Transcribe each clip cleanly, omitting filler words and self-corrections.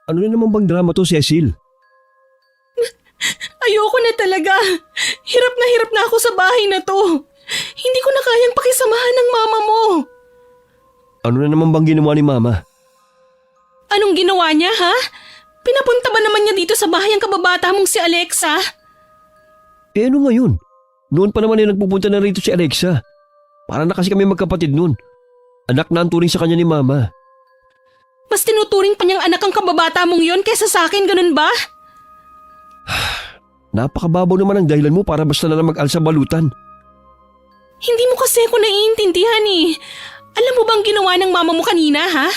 Ano na naman bang drama to, Cecil? Ayoko na talaga. Hirap na ako sa bahay na to. Hindi ko na kayang pakisamahan ng mama mo. Ano na naman bang ginawa ni Mama? Anong ginawa niya, ha? Pinapunta ba naman niya dito sa bahay ang kababata mong si Alexa? Eh ano ngayon? Noon pa naman nagpupunta na rito si Alexa. Para na kasi kami magkapatid noon. Anak na ang turing sa kanya ni Mama. Mas tinuturing pa niyang anak ang kababata mong yon kaysa sa akin, ganun ba? Napakababaw naman ang dahilan mo para basta na lang mag-alsa balutan. Hindi mo kasi ako naiintindihan eh. Alam mo bang ginawa ng mama mo kanina, ha?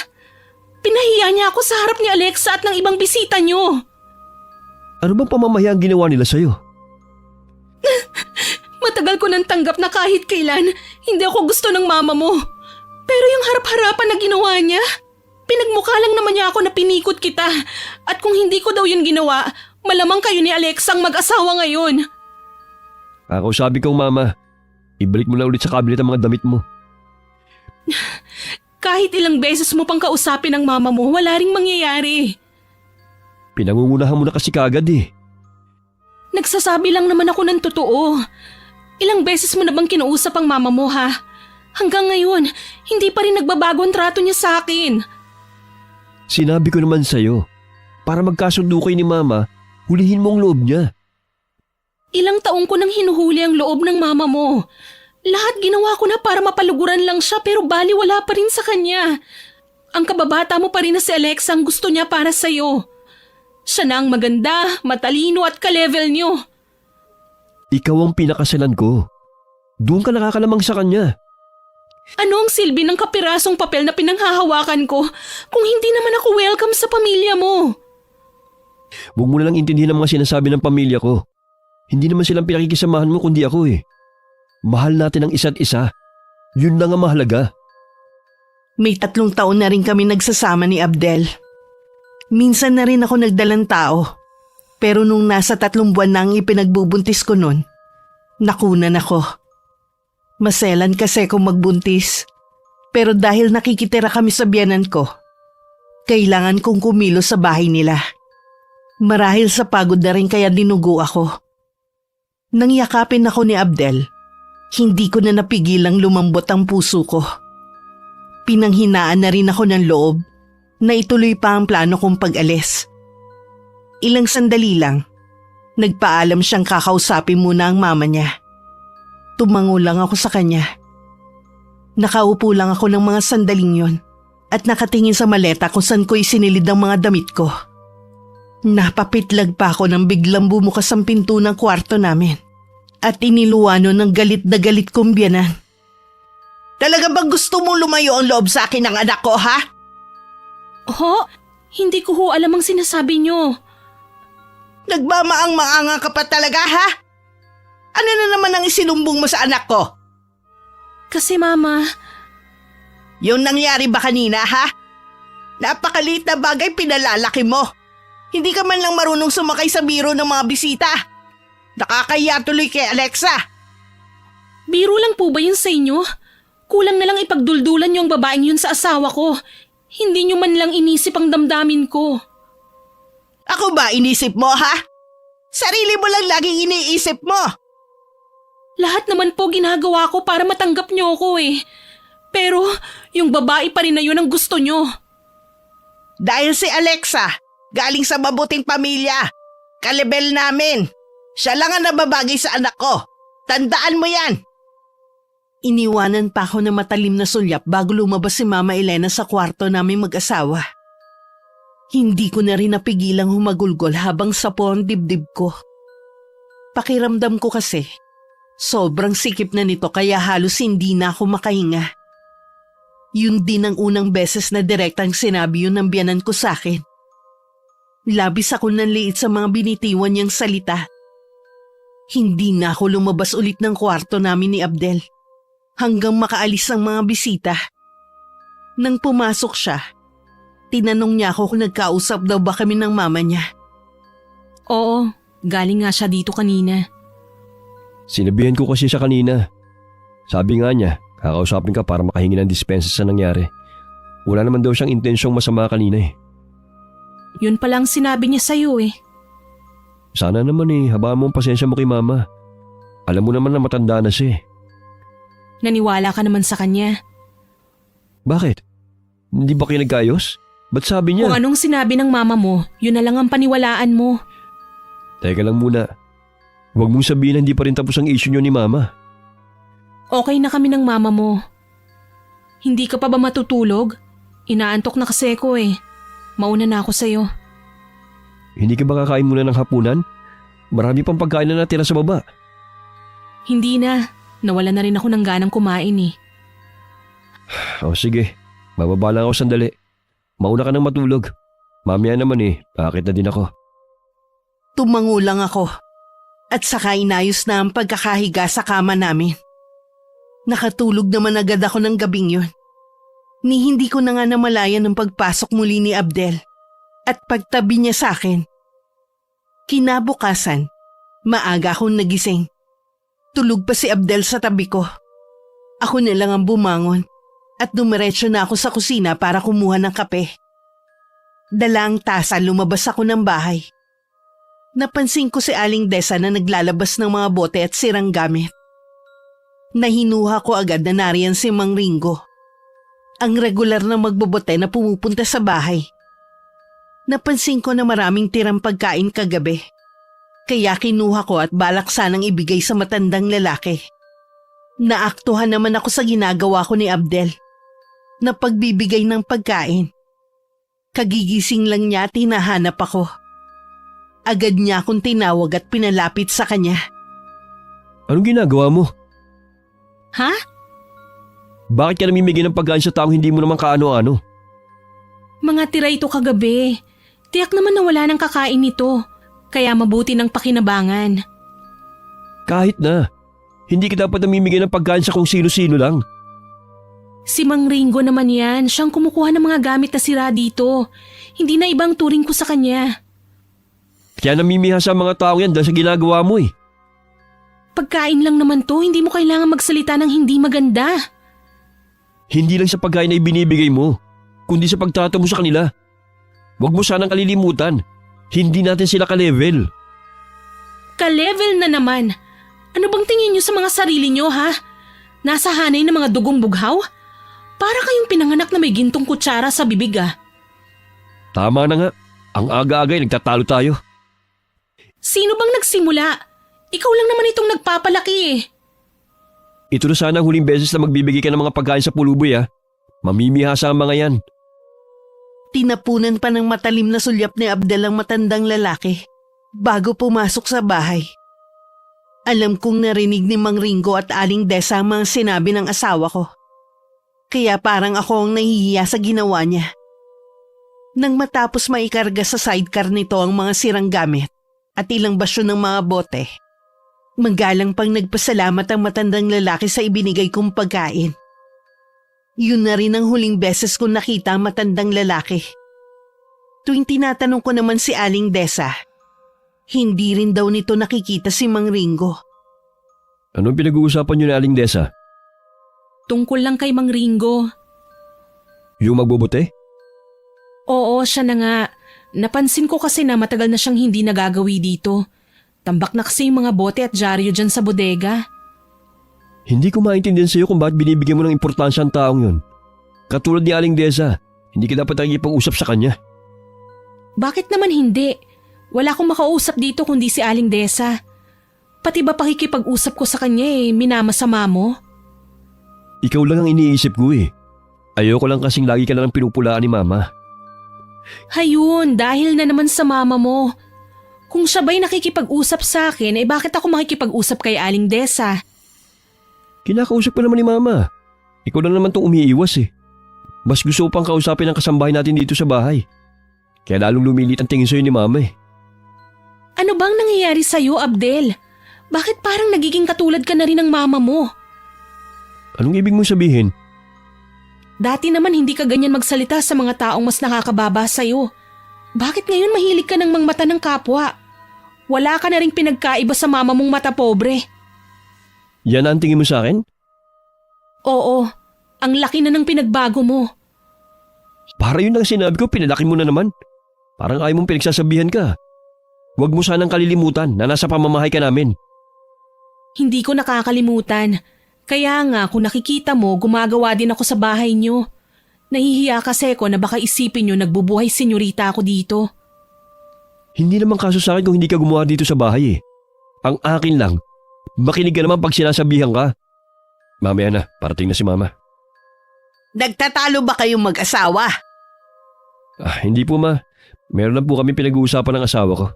Pinahiya niya ako sa harap ni Alexa at ng ibang bisita niyo. Ano bang pamamaya ang ginawa nila sa'yo? Matagal ko nang tanggap na kahit kailan, hindi ako gusto ng mama mo. Pero yung harap-harapan na ginawa niya, pinagmukha lang naman niya ako na pinikot kita. At kung hindi ko daw yun ginawa, malamang kayo ni Alexa ang mag-asawa ngayon. Ako sabi kong Mama, ibalik mo na ulit sa cabinet ang mga damit mo. Kahit ilang beses mo pang kausapin ang mama mo, wala ring mangyayari. Pinangungunahan mo na kasi kagad eh. Nagsasabi lang naman ako ng totoo. Ilang beses mo na bang kinausap ang mama mo, ha? Hanggang ngayon, hindi pa rin nagbabago ang trato niya sa akin. Sinabi ko naman sa'yo, para magkasundo kayo ni Mama, hulihin mo ang loob niya. Ilang taong ko nang hinuhuli ang loob ng mama mo. Lahat ginawa ko na para mapaluguran lang siya pero baliwala pa rin sa kanya. Ang kababata mo pa rin na si Alexa ang gusto niya para sa'yo. Siya na ang maganda, matalino at ka-level niyo. Ikaw ang pinakasalan ko. Doon ka nakakalamang sa kanya. Ano ang silbi ng kapirasong papel na pinanghahawakan ko kung hindi naman ako welcome sa pamilya mo? Huwag mo na lang intindihin ang mga sinasabi ng pamilya ko. Hindi naman silang pinakikisamahan mo kundi ako eh. Mahal natin ang isa't isa. Yun lang ang mahalaga. May 3 taon na rin kami nagsasama ni Abdel. Minsan na rin ako nagdalang tao. Pero nung nasa 3 buwan na ang ipinagbubuntis ko nun, nakunan ako. Maselan kasi kung magbuntis. Pero dahil nakikitira kami sa biyanan ko, kailangan kong kumilos sa bahay nila. Marahil sa pagod na rin kaya dinugo ako. Nang yakapin ako ni Abdel, hindi ko na napigilang lumambot ang puso ko. Pinanghinaan na rin ako ng loob na ituloy pa ang plano kong pag-alis. Ilang sandali lang, nagpaalam siyang kakausapin muna ang mama niya. Tumango lang ako sa kanya. Nakaupo lang ako ng mga sandaling yon at nakatingin sa maleta kung saan ko isinilid ang mga damit ko. Napapitlag pa ako nang biglang bumukas ang pinto ng kwarto namin. At iniluwano ng galit na galit kong biyanan. Talaga bang gusto mo lumayo ang loob sa akin ng anak ko, ha? Ho? Hindi ko ho alam ang sinasabi niyo. Nagmamaang-maanga ka pa talaga, ha? Ano na naman ang isinumbong mo sa anak ko? Kasi mama, Yung nangyari ba kanina, ha? Napakaliit na bagay pinalalaki mo. Hindi ka man lang marunong sumakay sa biro ng mga bisita. Nakakahiya tuloy kay Alexa. biro lang po ba yun sa inyo? Kulang na lang ipagduldulan niyo ang babaeng yun sa asawa ko. Hindi niyo man lang inisip ang damdamin ko. Ako ba inisip mo, ha? Sarili mo lang laging iniisip mo. Lahat naman po ginagawa ko para matanggap niyo ako eh. Pero yung babae pa rin na yun ang gusto niyo. Dahil si Alexa, galing sa mabuting pamilya. Kalebel namin. Siya lang ang nababagay sa anak ko. Tandaan mo yan. Iniwanan pa ako ng matalim na sulyap bago lumabas si Mama Elena sa kwarto namin mag-asawa. Hindi ko na rin napigilang humagulgol habang sapo ang dibdib ko. Pakiramdam ko kasi, sobrang sikip na nito kaya halos hindi na ako makahinga. Yun din ang unang beses na direktang sinabi yun ng biyanan ko sa akin. Labis ako nanliit sa mga binitiwan niyang salita. Hindi na ako lumabas ulit ng kwarto namin ni Abdel hanggang makaalis ang mga bisita. Nang pumasok siya, tinanong niya ako kung nagkausap daw ba kami ng mama niya. Oo, galing nga siya dito kanina. Sinabihan ko kasi siya kanina. Sabi nga niya, kakausapin ka para makahingi ng dispensa sa nangyari. Wala naman daw siyang intensyong masama kanina eh. Yun palang sinabi niya sa'yo eh. Sana naman habaan mo ang pasensya mo kay mama. Alam mo naman na matanda na siya eh. Naniwala ka naman sa kanya. Bakit? Hindi ba kayo nagkaayos? Ba't sabi niya? Kung anong sinabi ng mama mo, yun na lang ang paniwalaan mo. Teka lang muna. Huwag mong sabihin na hindi pa rin tapos ang issue niyo ni mama. Okay na kami ng mama mo. Hindi ka pa ba matutulog? Inaantok na kasi ako eh. Mauna na ako sa'yo. Hindi ka ba kakain muna ng hapunan? Marami pang pagkain na natira sa baba. Hindi na. Nawala na rin ako ng ganang kumain eh. O sige, bababa lang ako sandali. Mauna ka nang matulog. Mamaya naman bakit na din ako. Tumango lang ako at saka inayos na ang pagkakahiga sa kama namin. Nakatulog naman agad ako ng gabing yun. Ni hindi ko na nga namalayan ng pagpasok muli ni Abdel at pagtabi niya sa akin. Kinabukasan, maaga akong nagising. Tulog pa si Abdel sa tabi ko. Ako na lang ang bumangon at dumiretso na ako sa kusina para kumuha ng kape. Dala ang tasa, lumabas ako ng bahay. Napansin ko si Aling Desa na naglalabas ng mga bote at sirang gamit. Nahinuha ko agad na nariyan si Mang Ringo, ang regular na magbobote na pumupunta sa bahay. Napansin ko na maraming tirang pagkain kagabi, kaya kinuha ko at balak sanang ibigay sa matandang lalaki. Naaktuhan naman ako sa ginagawa ko ni Abdel, na pagbibigay ng pagkain. Kagigising lang niya at hinahanap ako. Agad niya akong tinawag at pinalapit sa kanya. Anong ginagawa mo? Ha? Bakit ka namimigay ng pagkain sa taong hindi mo naman kaano-ano? Mga tira ito kagabi. Tiyak naman na wala nang kakain nito. Kaya mabuti ng pakinabangan. Kahit na. Hindi ka dapat namimigay ng pagkain sa kung sino-sino lang. Si Mang Ringo naman yan. Siyang kumukuha ng mga gamit na sira dito. Hindi na ibang turing ko sa kanya. Kaya namimiha sa mga tao yan dahil sa ginagawa mo eh. Pagkain lang naman to. Hindi mo kailangan magsalita ng hindi maganda. Hindi lang sa pagkain na ibinibigay mo, kundi sa pagtrato mo sa kanila. Huwag mo sanang kalilimutan. Hindi natin sila ka-level. Ka-level na naman. Ano bang tingin niyo sa mga sarili niyo ha? Nasa hanay ng mga dugong bughaw? Para kayong pinanganak na may gintong kutsara sa bibig ah. Tama na nga. Ang aga-aga ay nagtatalo tayo. Sino bang nagsimula? Ikaw lang naman itong nagpapalaki eh. Ito na sana ang huling beses na magbibigay ka ng mga pagkain sa puluboy Mamimihasa ang mga yan. Tinapunan pa ng matalim na sulyap ni Abdel ang matandang lalaki bago pumasok sa bahay. Alam kong narinig ni Mang Ringo at Aling Desa ang mga sinabi ng asawa ko. Kaya parang ako ang nahihiya sa ginawa niya. Nang matapos maikarga sa sidecar nito ang mga sirang gamit at ilang basyo ng mga bote, magalang pang nagpasalamat ang matandang lalaki sa ibinigay kong pagkain. Yun na rin ang huling beses ko nakita ang matandang lalaki. Tuwing tinatanong ko naman si Aling Desa, hindi rin daw nito nakikita si Mang Ringo. Anong pinag-uusapan niyo ni Aling Desa? Tungkol lang kay Mang Ringo. Yung magbobote? Oo, siya na nga. Napansin ko kasi na matagal na siyang hindi nagagawi dito. Tambak na kasi yung mga bote at dyaryo dyan sa bodega. Hindi ko maintindihan sa iyo kung bakit binibigyan mo ng importansya ang taong yun. Katulad ni Aling Desa, hindi ka dapat nakikipag-usap sa kanya. Bakit naman hindi? Wala akong makausap dito kundi si Aling Desa. Pati ba pakikipag-usap ko sa kanya minamasama mo? Ikaw lang ang iniisip ko Ayoko lang kasing lagi ka lang pinupulaan ni Mama. Hayun, dahil na naman sa mama mo. Kung siya ba'y nakikipag-usap sa akin, bakit ako makikipag-usap kay Aling Desa? Kinakausap ko naman ni Mama. Ikaw lang naman tong umiiwas Mas gusto ko pang kausapin ang kasambahay natin dito sa bahay. Kaya lalong lumilit ang tingin sa'yo ni Mama Ano bang nangyayari sa'yo, Abdel? Bakit parang nagiging katulad ka na rin ng mama mo? Anong ibig mong sabihin? Dati naman hindi ka ganyan magsalita sa mga taong mas nakakababa sa'yo. Bakit ngayon mahilig ka ng mangmata ng kapwa? Wala ka na rin pinagkaiba sa mama mong mata pobre. Yan ang tingin mo sa akin? Oo, ang laki na ng pinagbago mo. Para yun ang sinabi ko, pinalaki mo na naman. Parang ayaw mong pinagsasabihan ka. Huwag mo sanang kalilimutan na nasa pamamahay ka namin. Hindi ko nakakalimutan. Kaya nga kung nakikita mo, gumagawa din ako sa bahay niyo. Nahihiya kasi ko na baka isipin niyo nagbubuhay senyorita ako dito. Hindi naman kaso sa akin kung hindi ka gumawa dito sa bahay eh. Ang akin lang, makinig ka naman pag sinasabihan ka. Mamaya na, parating na si Mama. Nagtatalo ba kayong mag-asawa? Hindi po ma. Meron na po kami pinag-uusapan ng asawa ko.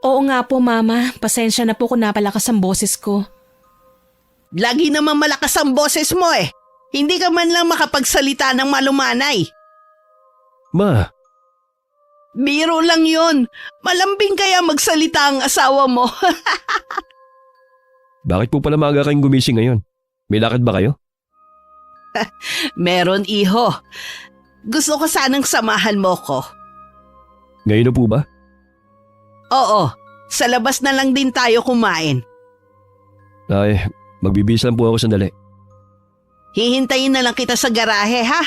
Oo nga po, Mama. Pasensya na po kung napalakas ang boses ko. Lagi naman malakas ang boses mo eh. Hindi ka man lang makapagsalita ng malumanay. Ma, Biro lang yon. Malambing kaya magsalita ang asawa mo. bakit po pala maaga kayong gumising ngayon? May lakad ba kayo? Meron, iho. Gusto ko sanang samahan mo ko. Ngayon na po ba? Oo, sa labas na lang din tayo kumain. Ay, magbibihis lang po ako sandali. Hihintayin na lang kita sa garahe, ha?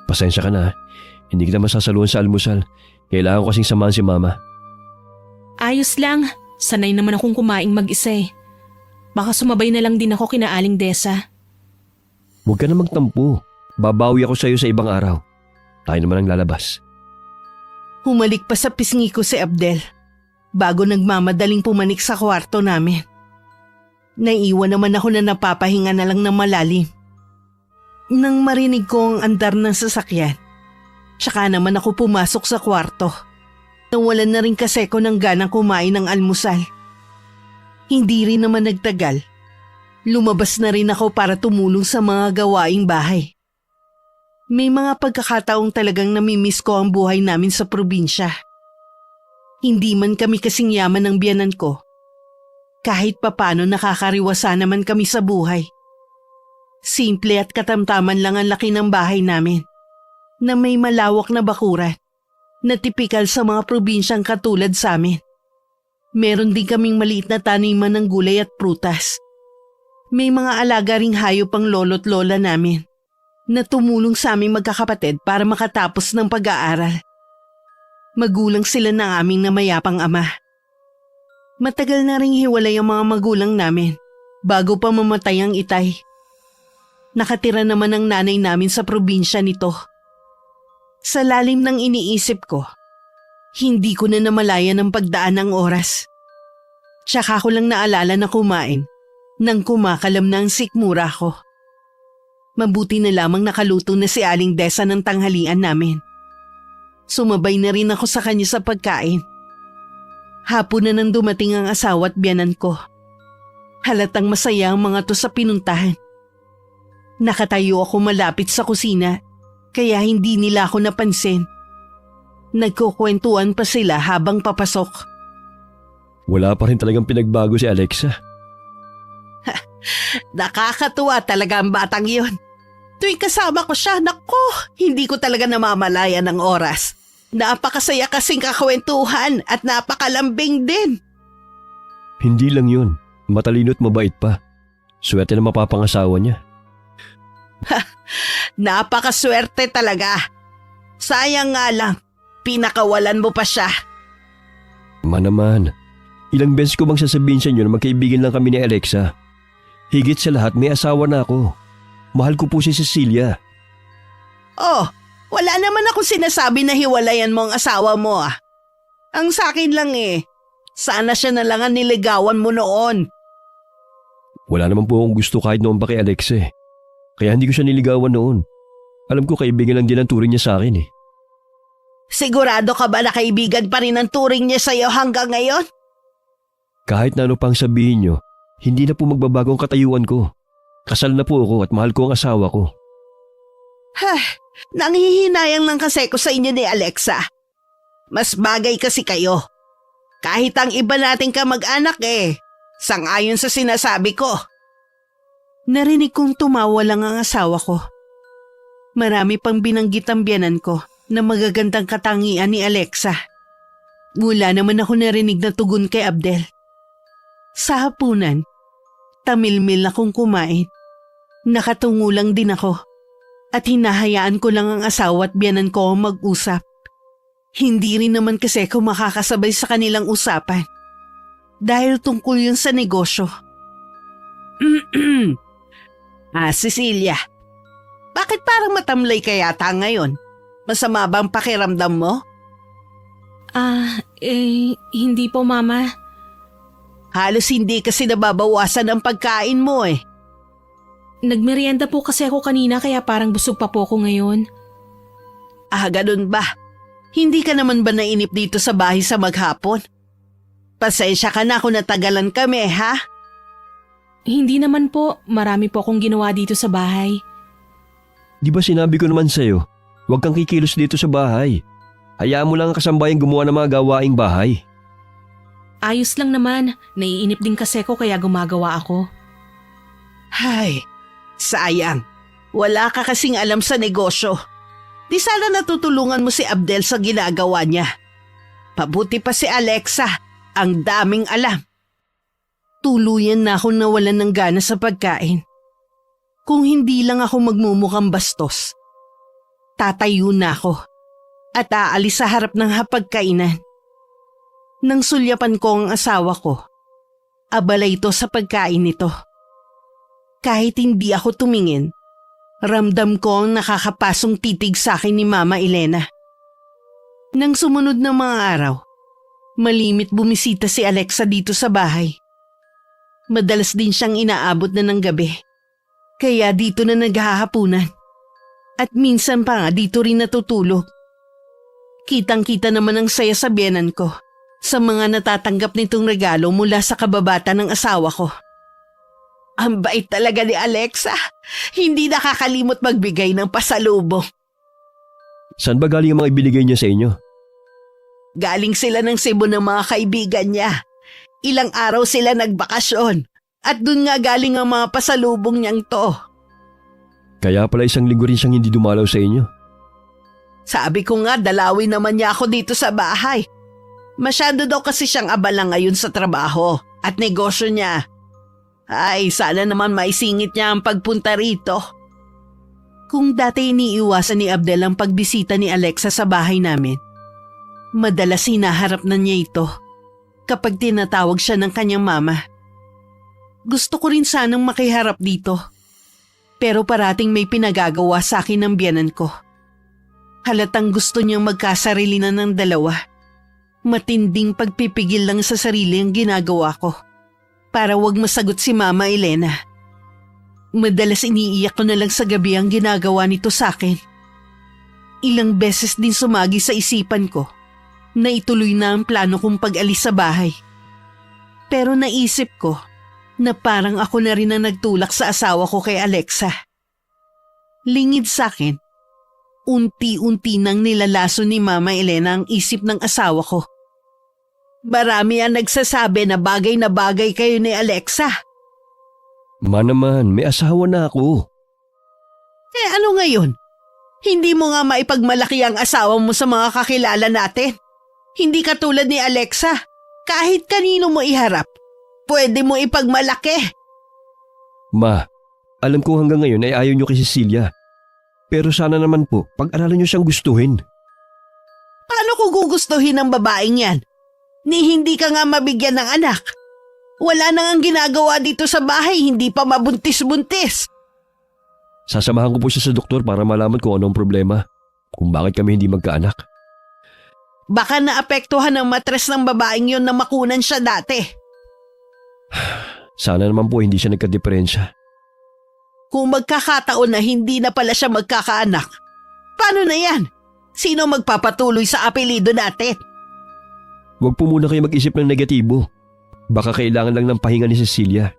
Pasensya ka na. Hindi kita masasaluhan sa almusal. Kailangan ko kasing samahan si Mama. Ayos lang. Sanay naman akong kumaing mag-isa eh. Baka sumabay na lang din ako kina Aling Desa. Huwag ka na magtampo. Babawi ako sa iyo sa ibang araw. Tayo naman ang lalabas. Humalik pa sa pisngi ko si Abdel bago nagmamadaling pumanik sa kwarto namin. Naiwan naman ako na napapahinga na lang na malalim. Nang marinig ko ang andar ng sasakyan, tsaka naman ako pumasok sa kwarto. Nawalan na rin kasi ko ng ganang kumain ng almusal. Hindi rin naman nagtagal. Lumabas na rin ako para tumulong sa mga gawaing bahay. May mga pagkakataong talagang namimiss ko ang buhay namin sa probinsya. Hindi man kami kasing yaman ng biyanan ko. Kahit papano nakakariwasa naman kami sa buhay. Simple at katamtaman lang ang laki ng bahay namin, na may malawak na bakuran, na tipikal sa mga probinsyang katulad sa amin. Meron din kaming maliit na taniman ng gulay at prutas. May mga alaga ring hayop ang lolo't lola namin, na tumulong sa aming magkakapatid para makatapos ng pag-aaral. Magulang sila ng aming namayapang ama. Matagal na ring hiwalay ang mga magulang namin bago pa mamatay ang itay. Nakatira naman ang nanay namin sa probinsya nito. Sa lalim ng iniisip ko, hindi ko na namalayan ang pagdaan ng oras. Tsaka ko lang naalala na kumain nang kumakalam na ang sikmura ko. Mabuti na lamang nakaluto na si Aling Desa ng tanghalian namin. Sumabay na rin ako sa kanya sa pagkain. Hapon na nang dumating ang asawa at biyanan ko. Halatang masaya ang mga to sa pinuntahan. Nakatayo ako malapit sa kusina, kaya hindi nila ako napansin. Nagkukwentuhan pa sila habang papasok. Wala pa rin talagang pinagbago si Alexa. Nakakatuwa talaga ang batang yun. Tuwing kasama ko siya, naku, hindi ko talaga namamalayan ng oras. Napakasaya kasing kakwentuhan at napakalambing din. Hindi lang yun. Matalino at mabait pa. Swerte na mapapangasawa niya. Napakaswerte talaga. Sayang nga lang, pinakawalan mo pa siya. Naman. Ilang beses ko bang sasabihin sa inyo na magkaibigan lang kami ni Alexa? Higit sa lahat, may asawa na ako. Mahal ko po si Cecilia. Oh, wala naman ako sinasabi na hiwalayan mo ang asawa mo ah. Ang sakin lang sana siya na lang ang niligawan mo noon. Wala naman po akong gusto kahit noon pa kay Alexa eh. Kaya hindi ko siya niligawan noon. Alam ko kaibigan lang din ang turing niya sa akin eh. Sigurado ka ba na kaibigan pa rin ang turing niya sa'yo hanggang ngayon? Kahit na ano pang sabihin niyo, hindi na po magbabago ang katayuan ko. Kasal na po ako at mahal ko ang asawa ko. Nanghihinayang lang kasi ko sa inyo ni Alexa. Mas bagay kasi kayo. Kahit ang iba nating kamag-anak sang-ayon sa sinasabi ko. Narinig kong tumawa lang ang asawa ko. Marami pang binanggit ang biyanan ko na magagandang katangian ni Alexa. Wala naman ako narinig na tugon kay Abdel. Sa hapunan, tamilmil akong kumain. Nakatungo lang din ako. At hinahayaan ko lang ang asawa at biyanan ko ang mag-usap. Hindi rin naman kasi ako makakasabay sa kanilang usapan. Dahil tungkol yun sa negosyo. Cecilia, bakit parang matamlay ka yata ngayon? Masama ba ang pakiramdam mo? Hindi po, Mama. Halos hindi kasi nababawasan ang pagkain mo eh. Nagmerienda po kasi ako kanina kaya parang busog pa po ako ngayon. Ganun ba? Hindi ka naman ba nainip dito sa bahay sa maghapon? Pasensya ka na kung natagalan kami, ha? Hindi naman po. Marami po akong ginawa dito sa bahay. Di ba sinabi ko naman sa'yo, huwag kang kikilos dito sa bahay. Hayaan mo lang ang kasambayang gumawa ng mga gawaing bahay. Ayos lang naman. Naiinip din kasi ko kaya gumagawa ako. Hay, sayang. Wala ka kasing alam sa negosyo. Di sana natutulungan mo si Abdel sa ginagawa niya. Pabuti pa si Alexa, ang daming alam. Tuluyan na akong nawalan ng gana sa pagkain. Kung hindi lang ako magmumukhang bastos, tatayo na ako at aalis sa harap ng hapagkainan. Nang sulyapan ko ang asawa ko, abala ito sa pagkain nito. Kahit hindi ako tumingin, ramdam ko ang nakakapasong titig sa akin ni Mama Elena. Nang sumunod na mga araw, malimit bumisita si Alexa dito sa bahay. Madalas din siyang inaabot na ng gabi, kaya dito na naghahapunan. At minsan pa nga dito rin natutulog. Kitang-kita naman ang saya sa biyenan ko sa mga natatanggap nitong regalo mula sa kababata ng asawa ko. Ang bait talaga ni Alexa. Hindi nakakalimot magbigay ng pasalubong. Saan ba galing ang mga ibinigay niya sa inyo? Galing sila ng Cebu ng mga kaibigan niya. Ilang araw sila nagbakasyon. At dun nga galing ang mga pasalubong niyang to. Kaya pala isang linggo rin siyang hindi dumalaw sa inyo. Sabi ko nga, dalawin naman niya ako dito sa bahay. Masyado daw kasi siyang abala ngayon sa trabaho at negosyo niya. Ay, sana naman maisingit niya ang pagpunta rito. Kung dati iniiwasan ni Abdel ang pagbisita ni Alexa sa bahay namin, madalas hinaharap na niya ito kapag tinatawag siya ng kanyang mama. Gusto ko rin sanang makiharap dito, pero parating may pinagagawa sa akin ng biyanan ko. Halatang gusto niyang magkasarili na ng dalawa. Matinding pagpipigil lang sa sarili ang ginagawa ko para wag masagot si Mama Elena. Madalas iniiyak ko na lang sa gabi ang ginagawa nito sa akin. Ilang beses din sumagi sa isipan ko na ituloy na ang plano kong pag-alis sa bahay. Pero naisip ko na parang ako na rin ang nagtulak sa asawa ko kay Alexa. Lingid sa akin, unti-unti nang nilalaso ni Mama Elena ang isip ng asawa ko. Marami ang nagsasabi na bagay kayo ni Alexa. Naman, may asawa na ako. Ano ngayon? Hindi mo nga maipagmalaki ang asawa mo sa mga kakilala natin. Hindi katulad ni Alexa. Kahit kanino mo iharap, pwede mo ipagmalaki. Ma, alam ko hanggang ngayon ay ayaw niyo kay Cecilia. Pero sana naman po, pag-aralan niyo siyang gustuhin. Paano ko gugustuhin ang babaeng yan? Ni hindi ka nga mabigyan ng anak. Wala nang ang ginagawa dito sa bahay, hindi pa mabuntis-buntis. Sasamahan ko po siya sa doktor para malaman kung anong problema. Kung bakit kami hindi magkaanak. Baka naapektuhan ang matres ng babaeng yon na makunan siya dati. Sana naman po hindi siya nagka-diferensya. Kung magkakataon na hindi na pala siya magkakaanak, paano na yan? Sino magpapatuloy sa apelido natin? Huwag po muna kayo mag-isip ng negatibo. Baka kailangan lang ng pahinga ni Cecilia.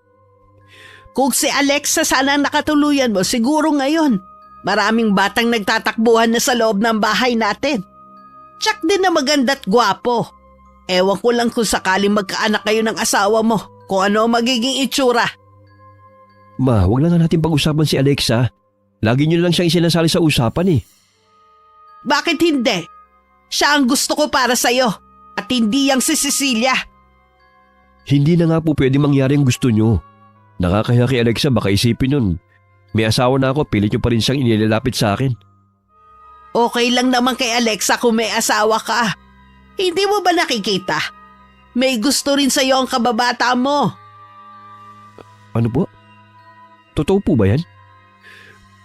Kung si Alexa sana ang nakatuluyan mo, siguro ngayon, maraming batang nagtatakbuhan na sa loob ng bahay natin. Tsak din na maganda't gwapo. Ewan ko lang kung sakaling magkaanak kayo ng asawa mo, kung ano magiging itsura. Ma, huwag lang natin pag-usapan si Alexa. Lagi niyo lang siyang isinasali sa usapan eh. Bakit hindi? Siya ang gusto ko para sa'yo at hindi yang si Cecilia. Hindi na nga po pwede mangyari ang gusto niyo. Nakakahiya kay Alexa, baka isipin nun. May asawa na ako, pilit niyo pa rin siyang inilalapit sa akin. Okay lang naman kay Alexa kung may asawa ka. Hindi mo ba nakikita? May gusto rin sa'yo ang kababata mo. Ano po? Totoo po ba yan?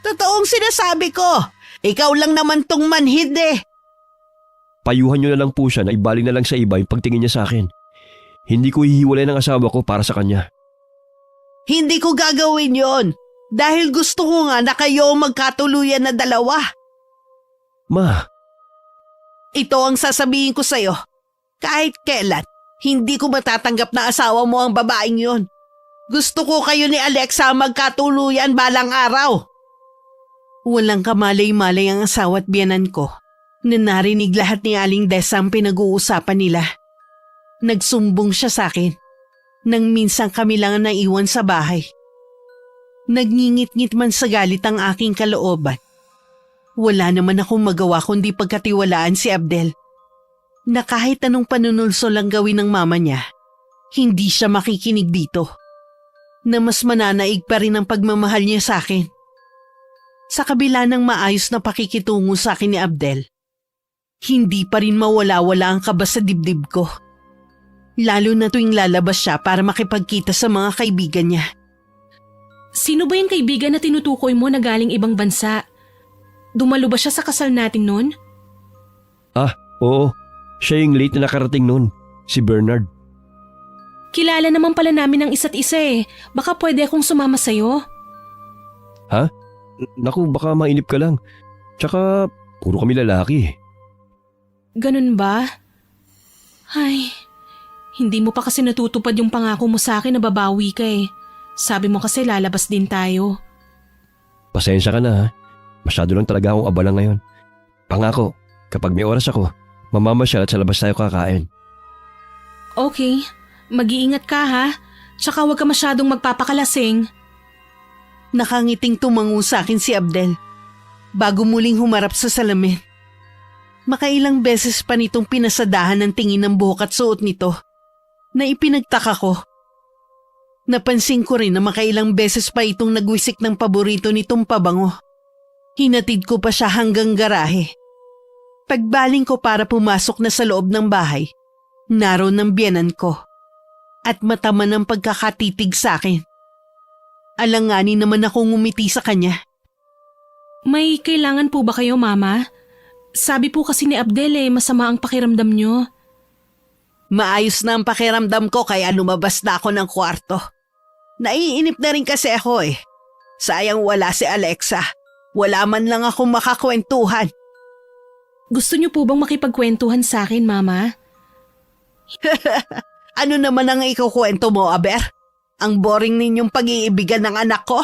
Totoong sinasabi ko. Ikaw lang naman tong manhid eh. Payuhan niyo na lang po siya na ibaling na lang sa iba yung pagtingin niya sa akin. Hindi ko hihiwalay ng asawa ko para sa kanya. Hindi ko gagawin yon. Dahil gusto ko nga na kayo ang magkatuluyan na dalawa. Ma, Ito ang sasabihin ko sa'yo. Kahit kailan, hindi ko matatanggap na asawa mo ang babaeng yon. Gusto ko kayo ni Alexa magkatuluyan balang araw. Walang kamalay-malay ang asawa at biyanan ko na narinig lahat ni Aling Desa ang pinag-uusapan nila. Nagsumbong siya sa akin nang minsan kami lang ang naiwan sa bahay. Nagngingit-ngit man sa galit ang aking kalooban. Wala naman akong magawa kundi pagkatiwalaan si Abdel na kahit anong panunulso lang gawin ng mama niya, hindi siya makikinig dito. Na mas mananaig pa rin ang pagmamahal niya sa akin. Sa kabila ng maayos na pakikitungo sa akin ni Abdel, hindi pa rin mawala-wala ang kaba sa dibdib ko. Lalo na tuwing lalabas siya para makipagkita sa mga kaibigan niya. Sino ba yung kaibigan na tinutukoy mo na galing ibang bansa? Dumalo ba siya sa kasal natin noon? Oo. Siya yung late na nakarating noon, si Bernard. Kilala naman pala namin ang isa't isa eh. Baka pwede akong sumama sa'yo. Naku, baka mainip ka lang. Tsaka, puro kami lalaki. Ganun ba? Ay, hindi mo pa kasi natutupad yung pangako mo sa akin na babawi ka eh. Sabi mo kasi lalabas din tayo. Pasensya ka na ha. Masyado lang talaga akong abala ngayon. Pangako, kapag may oras ako, mamamasyal at sa labas tayo kakain. Okay, mag-iingat ka ha. Tsaka huwag ka masyadong magpapakalasing. Nakangiting tumango sa akin si Abdel bago muling humarap sa salamin. Makailang beses pa nitong pinasadahan ng tingin ng buhok at suot nito na ipinagtaka ko. Napansin ko rin na makailang beses pa itong nagwisik ng paborito nitong pabango. Hinatid ko pa siya hanggang garahe. Pagbaling ko para pumasok na sa loob ng bahay, naroon ng biyenan ko at mataman ang pagkakatitig sa akin. Alanganin naman akong ngumiti sa kanya. May kailangan po ba kayo, Mama? Sabi po kasi ni Abdel masama ang pakiramdam nyo. Maayos na ang pakiramdam ko kaya lumabas na ako ng kwarto. Naiinip na rin kasi ako eh. Sayang wala si Alexa. Wala man lang akong makakwentuhan. Gusto nyo po bang makipagkwentuhan sa akin, Mama? Ano naman ang ikukwento mo, Aber? Ang boring ninyong pag-iibigan ng anak ko?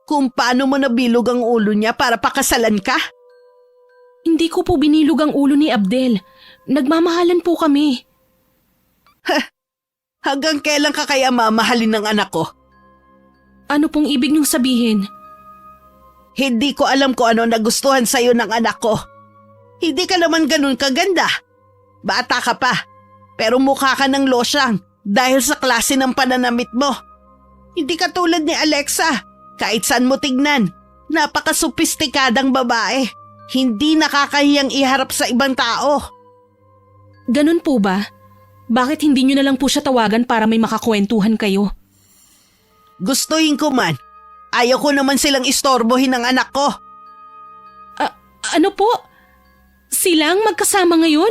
Kung paano mo nabilog ang ulo niya para pakasalan ka? Hindi ko po binilog ang ulo ni Abdel. Nagmamahalan po kami. Hanggang kailan ka kaya mamahalin ng anak ko? Ano pong ibig niyong sabihin? Hindi ko alam kung ano nagustuhan sa'yo ng anak ko. Hindi ka naman ganun kaganda. Bata ka pa, pero mukha ka ng losyang dahil sa klase ng pananamit mo. Hindi ka tulad ni Alexa, kahit saan mo tignan. Napaka-sopistikadang babae. Hindi nakakahiyang iharap sa ibang tao. Ganun po ba? Bakit hindi nyo na lang po siya tawagan para may makakwentuhan kayo? Gustuhin ko man. Ayaw ko naman silang istorbohin ng anak ko. Ano po? Silang magkasama ngayon?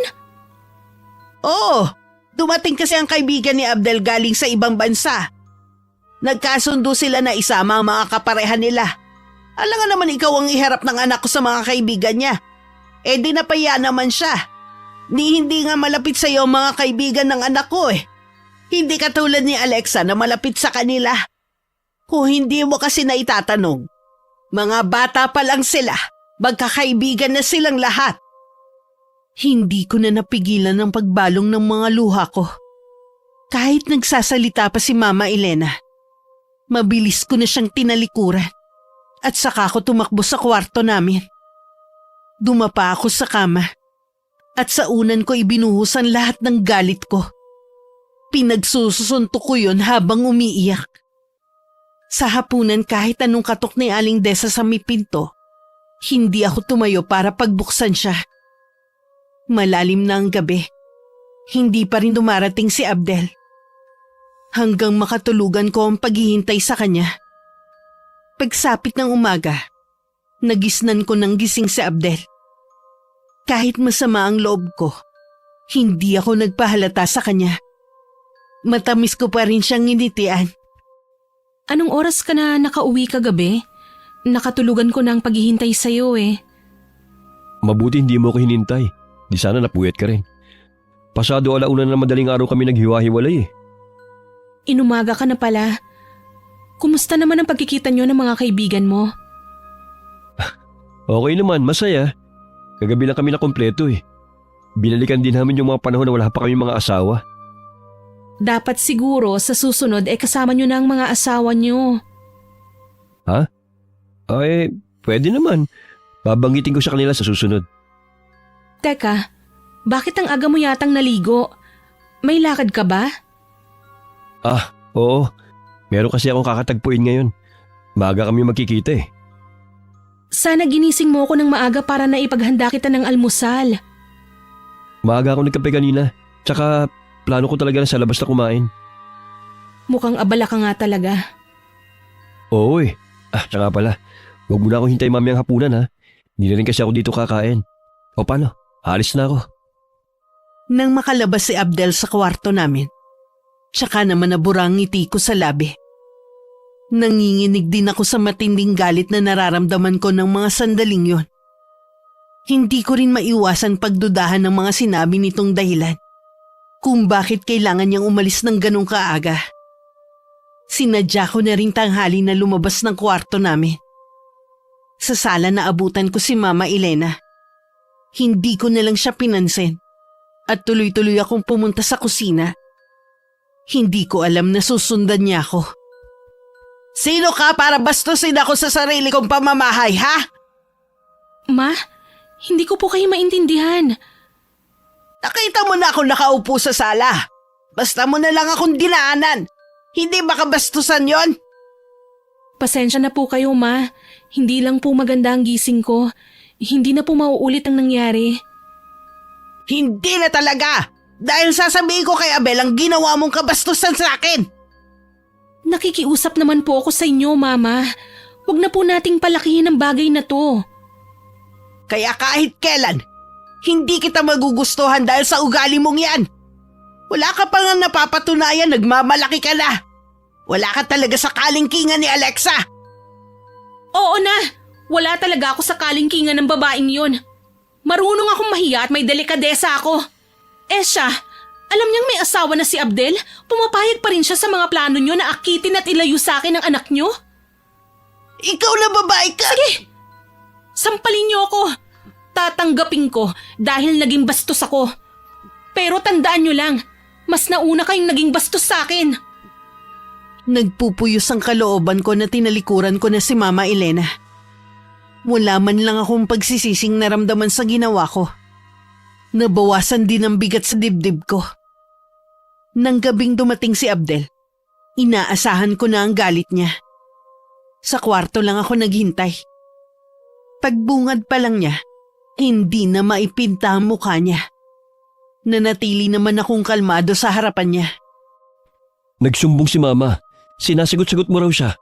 Oo, dumating kasi ang kaibigan ni Abdel galing sa ibang bansa. Nagkasundo sila na isama ang mga kaparehan nila. Alam nga naman ikaw ang iharap ng anak ko sa mga kaibigan niya. Eh di napaya naman siya. Hindi nga malapit sa iyo ang mga kaibigan ng anak ko eh. Hindi katulad ni Alexa na malapit sa kanila. Kung hindi mo kasi naitatanong, mga bata pa lang sila, magkakaibigan na silang lahat. Hindi ko na napigilan ang pagbalong ng mga luha ko. Kahit nagsasalita pa si Mama Elena, mabilis ko na siyang tinalikuran at saka ako tumakbo sa kwarto namin. Dumapa ako sa kama at sa unan ko ibinuhusan lahat ng galit ko. Pinagsusuntok ko yun habang umiiyak. Sa hapunan kahit anong katok ni Aling Desa sa may pinto, hindi ako tumayo para pagbuksan siya. Malalim na ang gabi. Hindi pa rin dumarating si Abdel. Hanggang makatulugan ko ang paghihintay sa kanya. Pagsapit ng umaga, nagisnan ko ng gising si Abdel. Kahit masama ang loob ko, hindi ako nagpahalata sa kanya. Matamis ko pa rin siyang nginitian. Anong oras ka na nakauwi kagabi? Nakatulugan ko na ang paghihintay sa'yo eh. Mabuti hindi mo ko hinintay. Di sana napuyat ka rin. Pasado 1:00 na madaling araw kami naghiwa-hiwalay eh. Inumaga ka na pala. Kumusta naman ang pagkikita nyo ng mga kaibigan mo? Okay naman, masaya. Kagabi lang kami na kompleto eh. Binalikan din namin yung mga panahon na wala pa kami mga asawa. Dapat siguro sa susunod kasama nyo na ang mga asawa nyo. Ha? Ay, pwede naman. Babanggitin ko sa kanila sa susunod. Teka, bakit ang aga mo yatang naligo? May lakad ka ba? Ah, oo. Meron kasi akong kakatagpuin ngayon. Maaga kami magkikita eh. Sana ginising mo ako ng maaga para na ipaghanda kita ng almusal. Maaga ako nagkape kanina. Tsaka plano ko talaga na sa labas na kumain. Mukhang abala ka nga talaga. Oo eh. Tsaka pala. Huwag mo na akong hintay mamayang hapunan ha. Hindi na rin kasi ako dito kakain. O paano? Alis na ako. Nang makalabas si Abdel sa kwarto namin, tsaka naman nabura ang ngiti ko sa labi. Nanginginig din ako sa matinding galit na nararamdaman ko ng mga sandaling yon. Hindi ko rin maiwasan pagdudahan ng mga sinabi nitong dahilan kung bakit kailangan niyang umalis ng ganong kaaga. Sinadya ko na rin tanghali na lumabas ng kwarto namin. Sa sala na abutan ko si Mama Elena. Hindi ko na lang siya pinansin at tuloy-tuloy akong pumunta sa kusina. Hindi ko alam na susundan niya ako. Sino ka para bastusin ako sa sarili kong pamamahay, ha? Ma, hindi ko po kayo maintindihan. Nakita mo na ako nakaupo sa sala. Basta mo na lang akong dinaanan. Hindi ba kabastusan yon? Pasensya na po kayo, Ma. Hindi lang po maganda ang gising ko. Hindi na po mauulit ang nangyari. Hindi na talaga! Dahil sasabihin ko kay Abel ang ginawa mong kabastusan sa akin! Nakikiusap naman po ako sa inyo, Mama. Huwag na po nating palakihin ang bagay na to. Kaya kahit kailan, hindi kita magugustuhan dahil sa ugali mong yan. Wala ka pa nga napapatunayan, nagmamalaki ka na. Wala ka talaga sa kalingkingan ni Alexa. Oo na! Wala talaga ako sa kalingkingan ng babaeng yun. Marunong akong mahiya at may delikadesa ako. Siya, alam niyang may asawa na si Abdel, pumapayag pa rin siya sa mga plano niyo na akitin at ilayo sa akin ang anak niyo? Ikaw na babae ka! Sige! Sampalin niyo ako. Tatanggapin ko dahil naging bastos ako. Pero tandaan niyo lang, mas nauna kayong naging bastos sa akin. Nagpupuyos ang kalooban ko na tinalikuran ko na si Mama Elena. Wala man lang akong pagsisising naramdaman sa ginawa ko. Nabawasan din ang bigat sa dibdib ko. Nang gabing dumating si Abdel, inaasahan ko na ang galit niya. Sa kwarto lang ako naghintay. Pagbungad pa lang niya, hindi na maipinta ang mukha niya. Nanatili naman akong kalmado sa harapan niya. Nagsumbong si Mama. Sinasagot-sagot mo raw siya.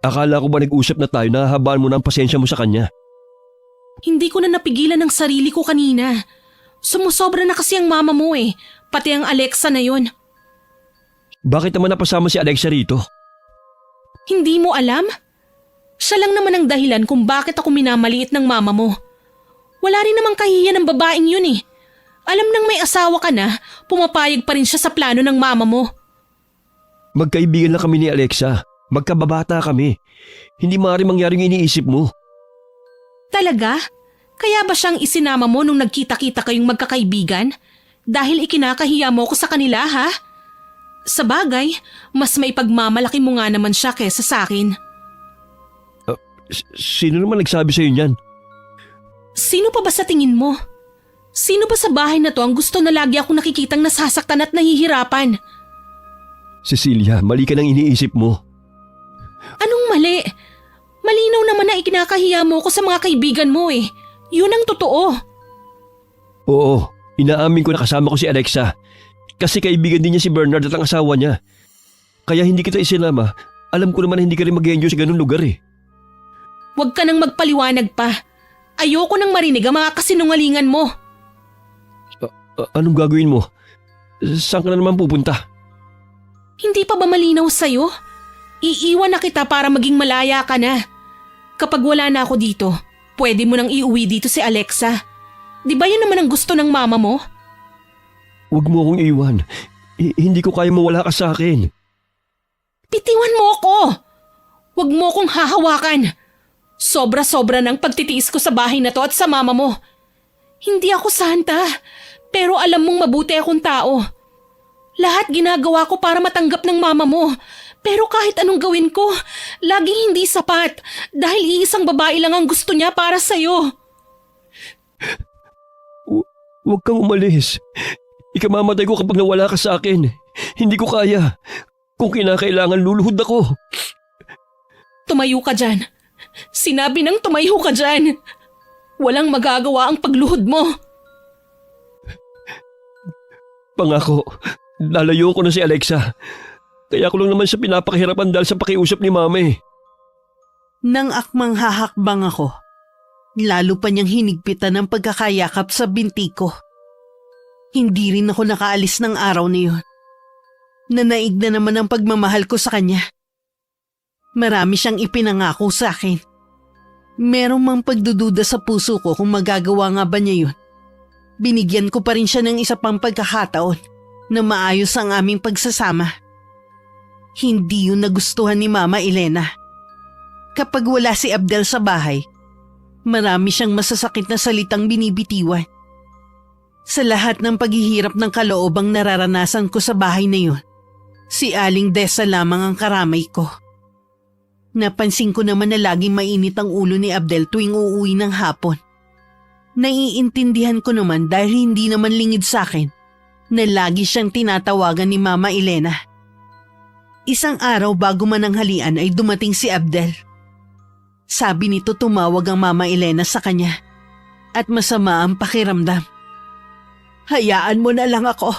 Akala ko ba nag-usap na tayo na hahabaan mo na ang pasensya mo sa kanya? Hindi ko na napigilan ang sarili ko kanina. Sumusobra na kasi ang mama mo eh. Pati ang Alexa na yon. Bakit naman napasama si Alexa rito? Hindi mo alam? Siya lang naman ang dahilan kung bakit ako minamaliit ng mama mo. Wala rin namang kahiya ng babaeng yun eh. Alam nang may asawa ka na, pumapayag pa rin siya sa plano ng mama mo. Magkaibigan lang kami ni Alexa. Magkababata kami. Hindi maaari mangyaring iniisip mo. Talaga? Kaya ba siyang isinama mo nung nagkita-kita kayong magkakaibigan? Dahil ikinakahiya mo ko sa kanila, ha? Sa bagay, mas may pagmamalaki mo nga naman siya kesa sa akin. Sino naman nagsabi sa'yo niyan? Sino pa ba sa tingin mo? Sino ba sa bahay na to ang gusto na lagi akong nakikitang nasasaktan at nahihirapan? Cecilia, mali ka ng iniisip mo. Anong mali? Malinaw naman na ikinakahiya mo ko sa mga kaibigan mo eh. Yun ang totoo. Oo, inaamin ko na kasama ko si Alexa. Kasi kaibigan din niya si Bernard at ang asawa niya. Kaya hindi kita isinama. Alam ko naman na hindi ka rin mag-enjoy sa ganung lugar eh. Huwag ka nang magpaliwanag pa. Ayoko nang marinig ang mga kasinungalingan mo. Anong gagawin mo? Saan ka na naman pupunta? Hindi pa ba malinaw sa'yo? Iiwan na kita para maging malaya ka na. Kapag wala na ako dito, pwede mo nang iuwi dito si Alexa. Di ba yun naman ang gusto ng mama mo? Huwag mo akong iwan. Hindi ko kaya mawala ka sa akin. Bitiwan mo ako! Huwag mo akong hahawakan. Sobra-sobra ng pagtitiis ko sa bahay na to at sa mama mo. Hindi ako santa, pero alam mong mabuti akong tao. Lahat ginagawa ko para matanggap ng mama mo. Pero kahit anong gawin ko, laging hindi sapat dahil iisang babae lang ang gusto niya para sa'yo. Huwag kang umalis. Ikamamatay ko kapag nawala ka sa akin. Hindi ko kaya. Kung kinakailangan, luluhod ako. Tumayo ka dyan. Sinabi nang tumayo ka dyan. Walang magagawa ang pagluhod mo. Pangako, lalayo ko na si Alexa. Kaya ko lang naman siya pinapakahirapan dahil sa pakiusap ni Mama eh. Nang akmang hahakbang ako, lalo pa niyang hinigpitan ng pagkakayakap sa binti ko. Hindi rin ako nakaalis ng araw na yun. Nanaig na naman ang pagmamahal ko sa kanya. Marami siyang ipinangako sa akin. Merong mang pagdududa sa puso ko kung magagawa nga ba niya yun. Binigyan ko pa rin siya ng isa pang pagkakataon na maayos ang aming pagsasama. Hindi yun nagustuhan ni Mama Elena. Kapag wala si Abdel sa bahay, marami siyang masasakit na salitang binibitiwan. Sa lahat ng paghihirap ng kaloobang nararanasan ko sa bahay na yun, si Aling Desa lamang ang karamay ko. Napansin ko naman na laging mainit ang ulo ni Abdel tuwing uuwi ng hapon. Naiintindihan ko naman dahil hindi naman lingid sa akin na lagi siyang tinatawagan ni Mama Elena. Isang araw bago mananghalian ay dumating si Abdel. Sabi nito tumawag ang Mama Elena sa kanya at masama ang pakiramdam. Hayaan mo na lang ako.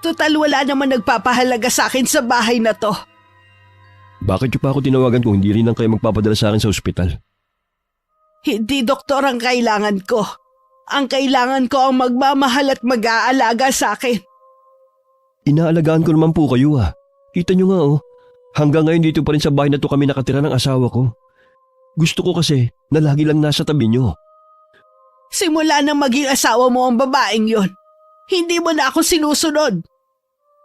Total wala naman nagpapahalaga sa akin sa bahay na to. Bakit niyo pa ako tinawagan kung hindi rin lang kayo magpapadala sa akin sa ospital? Hindi doktor ang kailangan ko. Ang kailangan ko ang magmamahal at mag-aalaga sa akin. Inaalagaan ko naman po kayo ah. Kita niyo nga oh. Hanggang ngayon dito pa rin sa bahay na to kami nakatira ng asawa ko. Gusto ko kasi na lagi lang nasa tabi niyo. Simula nang maging asawa mo ang babaeng yon, hindi mo na ako sinusunod.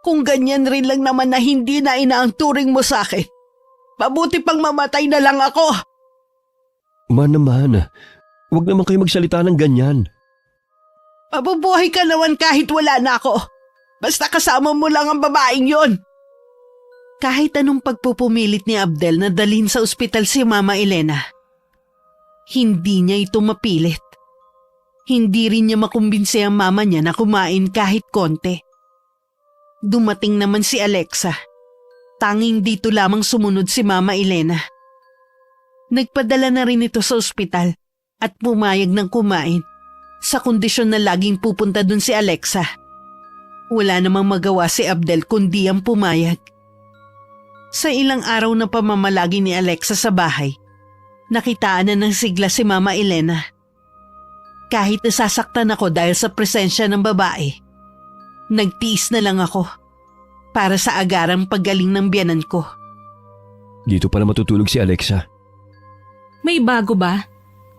Kung ganyan rin lang naman na hindi na ina ang turing mo sa akin, mabuti pang mamatay na lang ako. Ma naman, huwag naman kayo magsalita ng ganyan. Mabubuhay ka naman kahit wala na ako. Basta kasama mo lang ang babaeng yon. Kahit anong pagpupumilit ni Abdel na dalhin sa ospital si Mama Elena, hindi niya ito mapilit. Hindi rin niya makumbinse ang mama niya na kumain kahit konti. Dumating naman si Alexa. Tanging dito lamang sumunod si Mama Elena. Nagpadala na rin ito sa ospital at pumayag ng kumain sa kondisyon na laging pupunta dun si Alexa. Wala namang magawa si Abdel kundi ang pumayag. Sa ilang araw na pamamalagi ni Alexa sa bahay, nakitaan na ng sigla si Mama Elena. Kahit nasasaktan ako dahil sa presensya ng babae, nagtiis na lang ako para sa agarang paggaling ng biyanan ko. Dito pala matutulog si Alexa. May bago ba?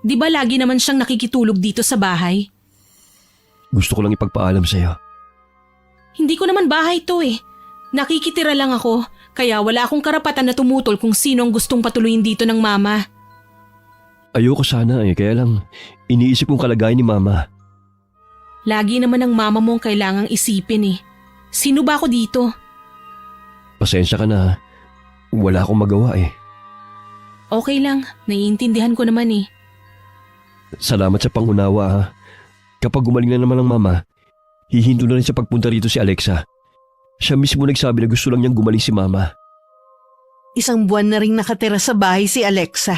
Di ba lagi naman siyang nakikitulog dito sa bahay? Gusto ko lang ipagpaalam sa'yo. Hindi ko naman bahay to eh. Nakikitira lang ako, kaya wala akong karapatan na tumutol kung sino ang gustong patuloyin dito ng mama. Ayoko sana eh, kaya lang iniisip kong kalagayan ni Mama. Lagi naman ang mama mo ang kailangang isipin eh. Sino ba ako dito? Pasensya ka na ha. Wala akong magawa eh. Okay lang, naiintindihan ko naman eh. Salamat sa pangunawa ha. Kapag gumaling na naman ang Mama, hihinto na rin sa pagpunta rito si Alexa. Siya mismo nagsabi na gusto lang niyang gumaling si Mama. 1 buwan na rin nakatira sa bahay si Alexa.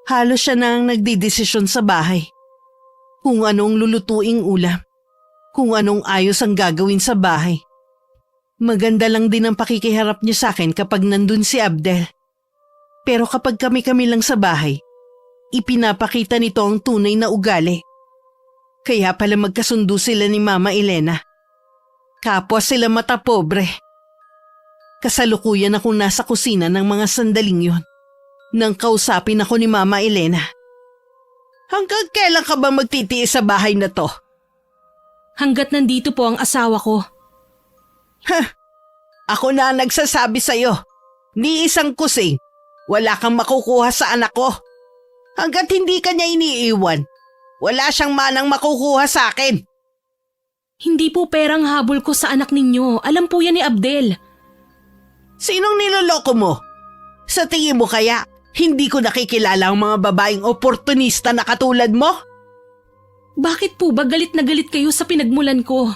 Halos siya na ang nagdidesisyon sa bahay. Kung anong lulutuing ulam, kung anong ayos ang gagawin sa bahay. Maganda lang din ang pakikiharap niya sa akin kapag nandun si Abdel. Pero kapag kami-kami lang sa bahay, ipinapakita nito ang tunay na ugali. Kaya pala magkasundo sila ni Mama Elena. Kapwa sila mata pobre. Kasalukuyan akong nasa kusina ng mga sandaling yon nang kausapin ako ni Mama Elena. Hanggang kailan ka ba magtitiis sa bahay na to? Hanggat nandito po ang asawa ko. Ako na ang nagsasabi sa'yo. Ni isang kusing, wala kang makukuha sa anak ko. Hanggat hindi ka niya iniiwan, wala siyang manang makukuha sa akin. Hindi po perang habol ko sa anak ninyo. Alam po yan ni Abdel. Sinong niloloko mo? Sa tingin mo kaya, hindi ko nakikilala ang mga babaeng oportunista na katulad mo? Bakit po ba galit na galit kayo sa pinagmulan ko?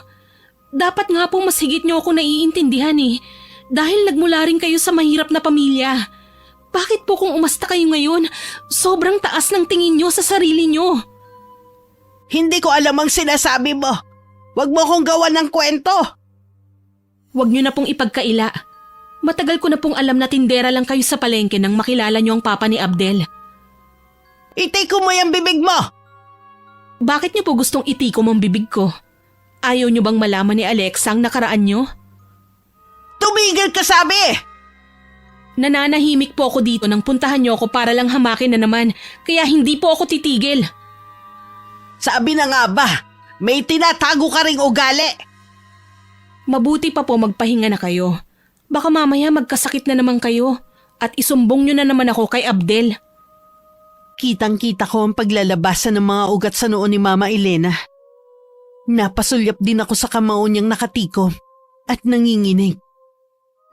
Dapat nga po mas higit niyo ako naiintindihan eh. Dahil nagmula rin kayo sa mahirap na pamilya. Bakit po kung umasta kayo ngayon, sobrang taas ng tingin niyo sa sarili niyo? Hindi ko alam ang sinasabi mo. Huwag mo kong gawan ng kwento. Huwag niyo na pong ipagkaila. Matagal ko na pong alam na tindera lang kayo sa palengke nang makilala niyo ang papa ni Abdel. Itiko mo yung bibig mo! Bakit niyo po gustong itiko mong bibig ko? Ayaw niyo bang malaman ni Alexa ang nakaraan niyo? Tumigil ka sabi! Nananahimik po ako dito nang puntahan niyo ako para lang hamakin na naman, kaya hindi po ako titigil. Sabi na nga ba, may tinatago ka ring ugali. Mabuti pa po magpahinga na kayo. Baka mamaya magkasakit na naman kayo at isumbong niyo na naman ako kay Abdel. Kitang-kita ko ang paglalabasan ng mga ugat sa noo ni Mama Elena. Napasulyap din ako sa kamao niyang nakatikom at nanginginig.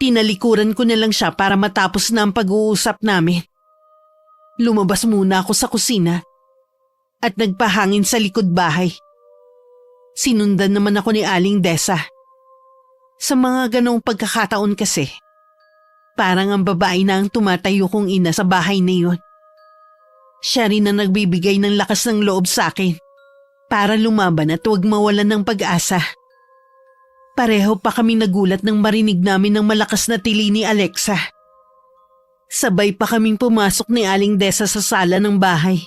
Tinalikuran ko na lang siya para matapos na ang pag-uusap namin. Lumabas muna ako sa kusina at nagpahangin sa likod bahay. Sinundan naman ako ni Aling Desa. Sa mga ganong pagkakataon kasi, parang ang babae na ang tumatayo kong ina sa bahay na yun. Siya rin na nagbibigay ng lakas ng loob sa akin para lumaban at huwag mawalan ng pag-asa. Pareho pa kami nagulat nang marinig namin ng malakas na tili ni Alexa. Sabay pa kaming pumasok ni Aling Desa sa sala ng bahay.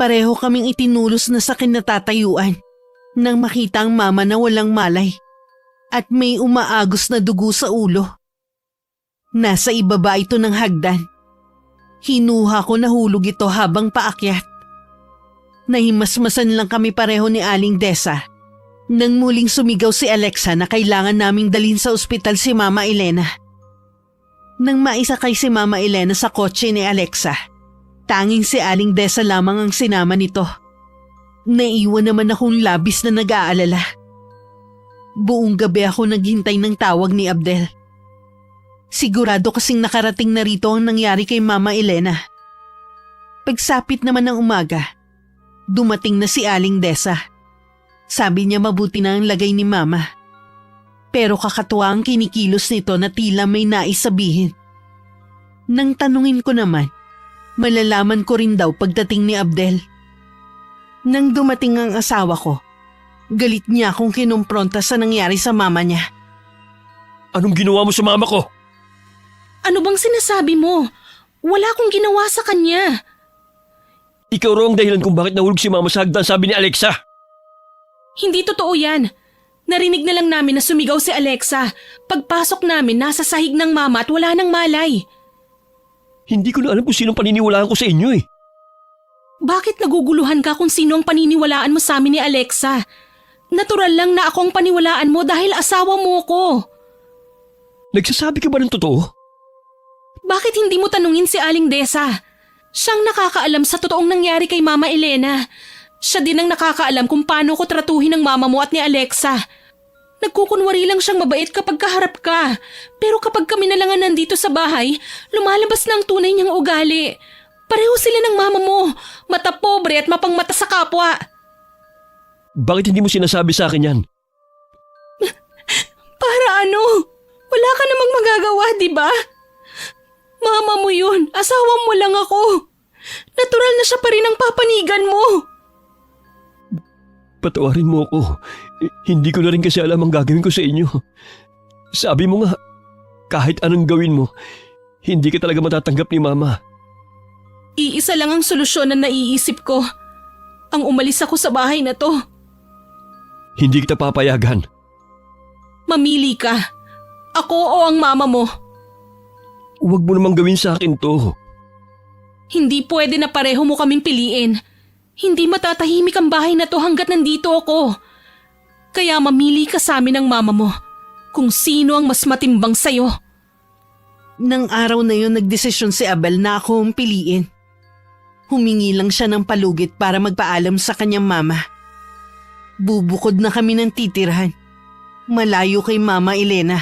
Pareho kaming itinulos na sa kinatatayuan nang makita ang mama na walang malay at may umaagos na dugo sa ulo. Nasa ibaba ito ng hagdan. Hinuha ko na hulog ito habang paakyat. Nahimasmasan lang kami pareho ni Aling Desa nang muling sumigaw si Alexa na kailangan naming dalhin sa ospital si Mama Elena. Nang maisakay si Mama Elena sa kotse ni Alexa, tanging si Aling Desa lamang ang sinama nito. Naiwan naman akong labis na nag-aalala. Buong gabi ako naghintay ng tawag ni Abdel. Sigurado kasing nakarating na rito ang nangyari kay Mama Elena. Pagsapit naman ng umaga, dumating na si Aling Desa. Sabi niya mabuti na ang lagay ni Mama. Pero kakatuwa ang kinikilos nito na tila may nais sabihin. Nang tanungin ko naman, malalaman ko rin daw pagdating ni Abdel. Nang dumating ang asawa ko, galit niya akong kinumpronta sa nangyari sa mama niya. Anong ginawa mo sa mama ko? Ano bang sinasabi mo? Wala akong ginawa sa kanya. Ikaw raw ang dahilan kung bakit nahulog si mama sa hagdan, sabi ni Alexa. Hindi totoo yan. Narinig na lang namin na sumigaw si Alexa. Pagpasok namin, nasa sahig ng mama at wala nang malay. Hindi ko na alam kung sinong paniniwalaan ko sa inyo eh. Bakit naguguluhan ka kung sino ang paniniwalaan mo sa amin ni Alexa? Natural lang na ako ang paniwalaan mo dahil asawa mo ko. Nagsasabi ka ba ng totoo? Bakit hindi mo tanungin si Aling Desa? Siyang nakakaalam sa totoong nangyari kay Mama Elena. Siya din ang nakakaalam kung paano ko tratuhin ng mama mo at ni Alexa. Nagkukunwari lang siyang mabait kapag kaharap ka. Pero kapag kami na lang ang nandito sa bahay, lumalabas na ang tunay niyang ugali. Pareho sila ng mama mo, mata pobre at mapangmata sa kapwa. Bakit hindi mo sinasabi sa akin yan? Para ano? Wala ka namang magagawa, di ba? Mama mo yun. Asawa mo lang ako. Natural na siya pa rin ang papanigan mo. Patawarin mo ako. Hindi ko na rin kasi alam ang gagawin ko sa inyo. Sabi mo nga, kahit anong gawin mo, hindi ka talaga matatanggap ni Mama. Iisa lang ang solusyon na naiisip ko. Ang umalis ako sa bahay na to. Hindi kita papayagan. Mamili ka. Ako o ang mama mo. Huwag mo namang gawin sa akin to. Hindi pwede na pareho mo kaming piliin. Hindi matatahimik ang bahay na to hanggat nandito ako. Kaya mamili ka sa amin ng mama mo kung sino ang mas matimbang sa'yo. Nang araw na yun nagdesisyon si Abel na ako ang piliin. Humingi lang siya ng palugit para magpaalam sa kanyang mama. Bubukod na kami ng titirhan. Malayo kay Mama Elena.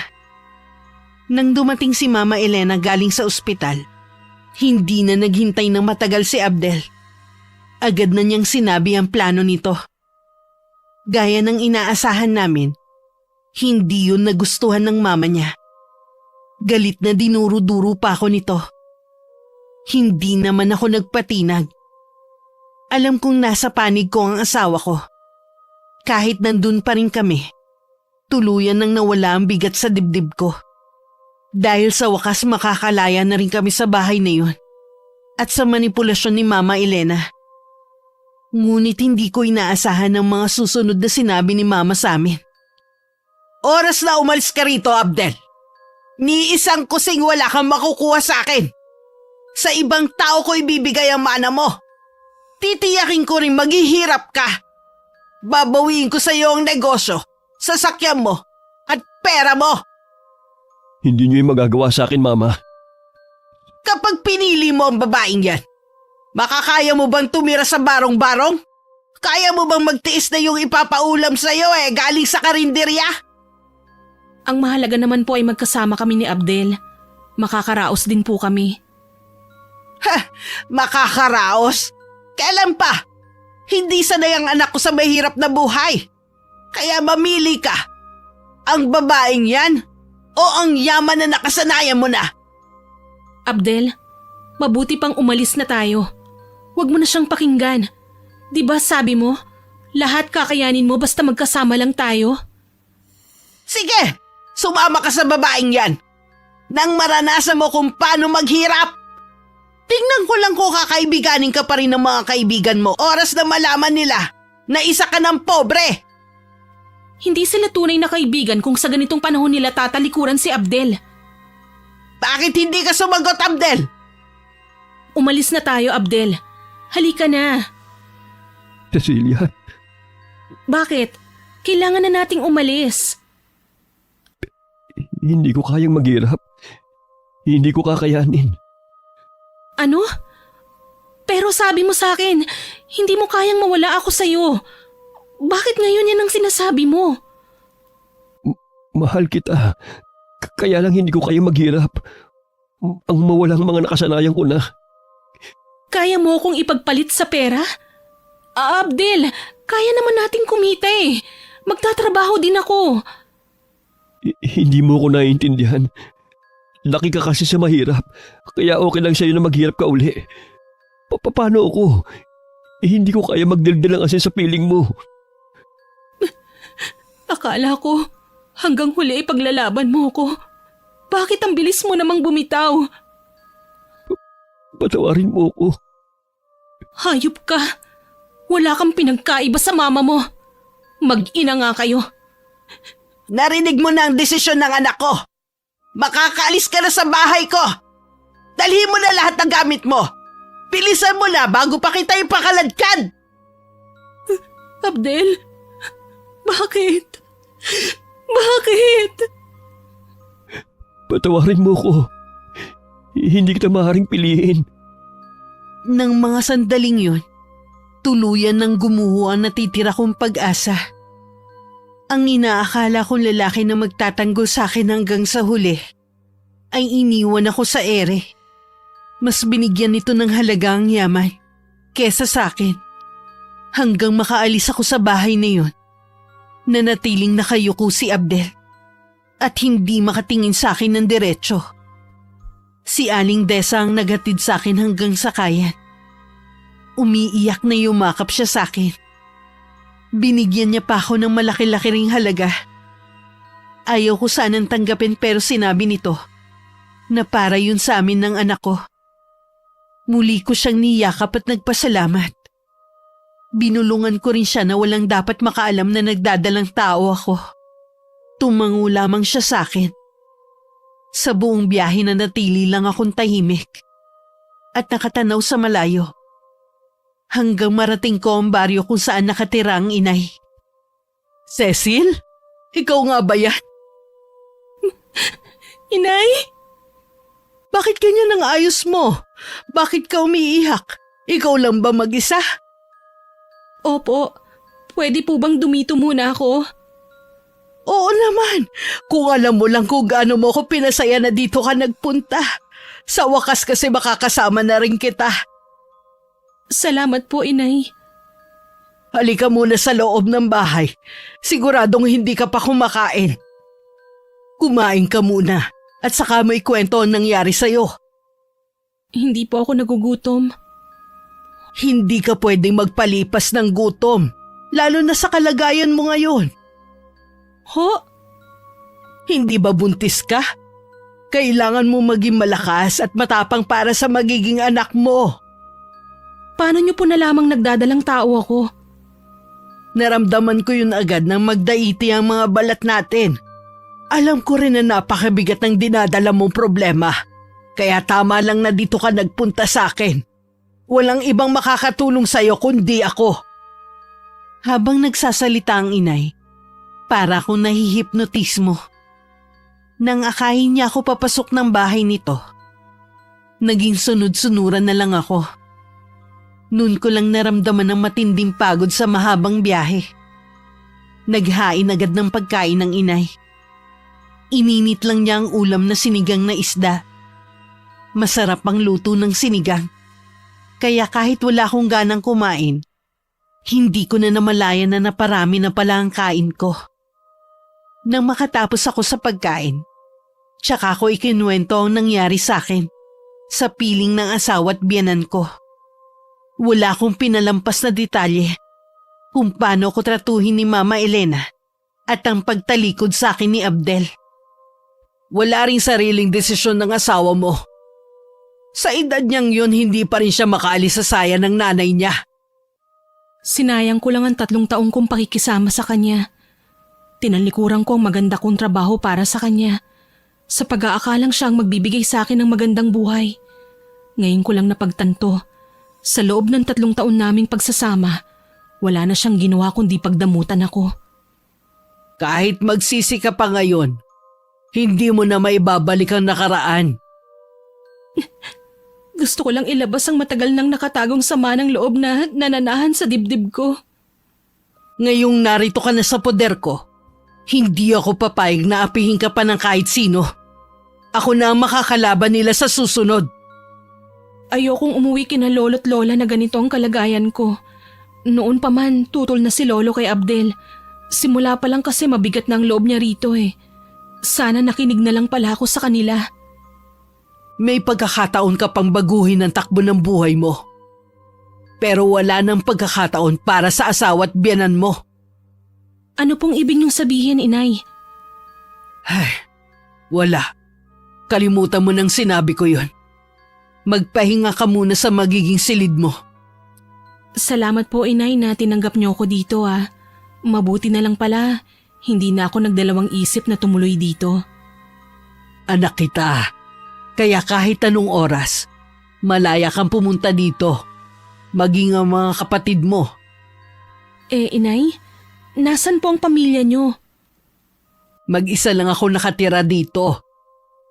Nang dumating si Mama Elena galing sa ospital, hindi na naghintay ng matagal si Abdel. Agad na niyang sinabi ang plano nito. Gaya ng inaasahan namin, hindi yun nagustuhan ng mama niya. Galit na dinuro-duro pa ako nito. Hindi naman ako nagpatinag. Alam kong nasa panig ko ang asawa ko. Kahit nandun pa rin kami, tuluyan nang nawala ang bigat sa dibdib ko. Dahil sa wakas makakalaya na rin kami sa bahay na yun at sa manipulasyon ni Mama Elena. Ngunit hindi ko inaasahan ang mga susunod na sinabi ni Mama sa amin. Oras na umalis ka rito, Abdel. Ni isang kusing wala kang makukuha sa akin. Sa ibang tao ko ibibigay ang mana mo. Titiyakin ko rin maghihirap ka. Babawiin ko sa iyo ang negosyo, sasakyan mo, at pera mo. Hindi niyo yung magagawa sa akin, Mama. Kapag pinili mo ang babaeng yan, makakaya mo bang tumira sa barong-barong? Kaya mo bang magtiis na yung ipapaulam sa'yo galing sa karinderya? Ang mahalaga naman po ay magkasama kami ni Abdel. Makakaraos din po kami. Makakaraos? Kailan pa? Hindi sanay ang anak ko sa mahirap na buhay. Kaya mamili ka. Ang babaeng yan o ang yaman na nakasanayan mo na? Abdel, mabuti pang umalis na tayo. Huwag mo na siyang pakinggan. Di ba sabi mo, lahat kakayanin mo basta magkasama lang tayo? Sige, sumama ka sa babaeng yan. Nang maranasan mo kung paano maghirap. Tingnan ko lang kung kakaibiganin ka pa rin ng mga kaibigan mo. Oras na malaman nila na isa ka ng pobre. Hindi sila tunay na kaibigan kung sa ganitong panahon nila tatalikuran si Abdel. Bakit hindi ka sumagot, Abdel? Umalis na tayo, Abdel. Halika na. Cecilia, Bakit? Kailangan na nating umalis. hindi ko kayang maghirap. Hindi ko kakayanin. Ano? Pero sabi mo sa akin, hindi mo kayang mawala ako sa'yo. Bakit ngayon yan ang sinasabi mo? Mahal kita. Kaya lang hindi ko kayang maghirap. Ang mawalang mga nakasanayan ko na. Kaya mo akong ipagpalit sa pera? Abdel, kaya naman nating kumita eh. Magtatrabaho din ako. Hindi mo ko naiintindihan. Laki ka kasi sa mahirap. Kaya okay lang sa'yo na maghirap ka uli. Paano ako? Hindi ko kaya magdaldal ng asin sa piling mo. Akala ko, hanggang huli ay paglalaban mo ko. Bakit ang bilis mo namang bumitaw? Patawarin mo ko. Hayop ka. Wala kang pinagkaiba sa mama mo. Mag-ina nga kayo. Narinig mo na ang desisyon ng anak ko. Makakaalis ka na sa bahay ko. Dalhin mo na lahat ng gamit mo. Bilisan mo na bago pa kita ipakaladkad. Abdel, bakit? Bakit? Patawarin mo ko. Hindi kita maaaring piliin. Nang mga sandaling yun, tuluyan ng gumuho ang natitira kong pag-asa. Ang inaakala kong lalaki na magtatanggol sa akin hanggang sa huli ay iniwan ako sa ere. Mas binigyan nito ng halaga ang yaman kesa sa akin. Hanggang makaalis ako sa bahay na yun, nanatiling nakayuko si Abdel at hindi makatingin sa akin ng diretso. Si Aling Desa ang naghatid sa akin hanggang sakayan. Umiiyak na yumakap siya sa akin. Binigyan niya pa ako ng malaki-laki ring halaga. Ayaw ko sanang tanggapin pero sinabi nito na para yun sa amin ng anak ko. Muli ko siyang niyakap at nagpasalamat. Binulungan ko rin siya na walang dapat makaalam na nagdadalang tao ako. Tumango lamang siya sa akin. Sa buong biyahe na natili lang akong tahimik at nakatanaw sa malayo. Hanggang marating ko ang baryo kung saan nakatira ang inay. Cecil? Ikaw nga ba yan? Inay? Bakit ganyan ang ayos mo? Bakit ka umiiyak? Ikaw lang ba mag-isa? Opo, pwede po bang dumito muna ako? Oo naman. Kung alam mo lang kung gaano mo ko pinasaya na dito ka nagpunta. Sa wakas kasi makakasama na rin kita. Salamat po, Inay. Halika muna sa loob ng bahay. Siguradong hindi ka pa kumakain. Kumain ka muna at saka mo ikwento ang nangyari sa'yo. Hindi po ako nagugutom. Hindi ka pwedeng magpalipas ng gutom, lalo na sa kalagayan mo ngayon. Ho? Hindi ba buntis ka? Kailangan mo maging malakas at matapang para sa magiging anak mo. Paano niyo po nalamang nagdadalang tao ako? Naramdaman ko yun agad nang magdaiti ang mga balat natin. Alam ko rin na napakabigat ng dinadala mong problema. Kaya tama lang na dito ka nagpunta sa akin. Walang ibang makakatulong sa'yo kundi ako. Habang nagsasalita ang inay, para akong nahihipnotismo. Nang akayin niya ako papasok ng bahay nito, naging sunod-sunuran na lang ako. Noon ko lang naramdaman ang matinding pagod sa mahabang biyahe. Naghain agad ng pagkain ng inay. Ininit lang niya ang ulam na sinigang na isda. Masarap ang luto ng sinigang. Kaya kahit wala akong ganang kumain, hindi ko na namalayan na naparami na pala ang kain ko. Nang makatapos ako sa pagkain, tsaka ko ikinuwento ang nangyari sa akin sa piling ng asawa at biyanan ko. Wala akong pinalampas na detalye kung paano ko tratuhin ni Mama Elena at ang pagtalikod sa akin ni Abdel. Wala ring sariling desisyon ng asawa mo. Sa edad niyang yun, hindi pa rin siya makaalis sa saya ng nanay niya. Sinayang ko lang ang 3 taong kong pakikisama sa kanya. Tinalikuran ko ang maganda kong trabaho para sa kanya. Sa pag-aakalang siya ang magbibigay sa akin ng magandang buhay. Ngayon ko lang napagtanto, sa loob ng 3 taon naming pagsasama, wala na siyang ginawa kundi pagdamutan ako. Kahit magsisi ka pa ngayon, hindi mo na maibabalik ang nakaraan. Gusto ko lang ilabas ang matagal nang nakatagong sama ng loob na nananahan sa dibdib ko. Ngayong narito ka na sa poder ko, hindi ako papayag na apihin ka pa ng kahit sino. Ako na ang makakalaban nila sa susunod. Ayokong umuwi kina lolo't lola na ganito ang kalagayan ko. Noon pa man, tutol na si lolo kay Abdel. Simula pa lang kasi mabigat na ang loob niya rito eh. Sana nakinig na lang pala ako sa kanila. May pagkakataon ka pang baguhin ang takbo ng buhay mo. Pero wala nang pagkakataon para sa asawa at biyanan mo. Ano pong ibig niyong sabihin, Inay? Ay, wala. Kalimutan mo nang sinabi ko yon. Magpahinga ka muna sa magiging silid mo. Salamat po, Inay, na tinanggap niyo ako dito ah. Mabuti na lang pala, hindi na ako nagdalawang isip na tumuloy dito. Anak kita. Kaya kahit anong oras, malaya kang pumunta dito. Maging ang mga kapatid mo. Inay, nasan po ang pamilya niyo? Mag-isa lang ako nakatira dito.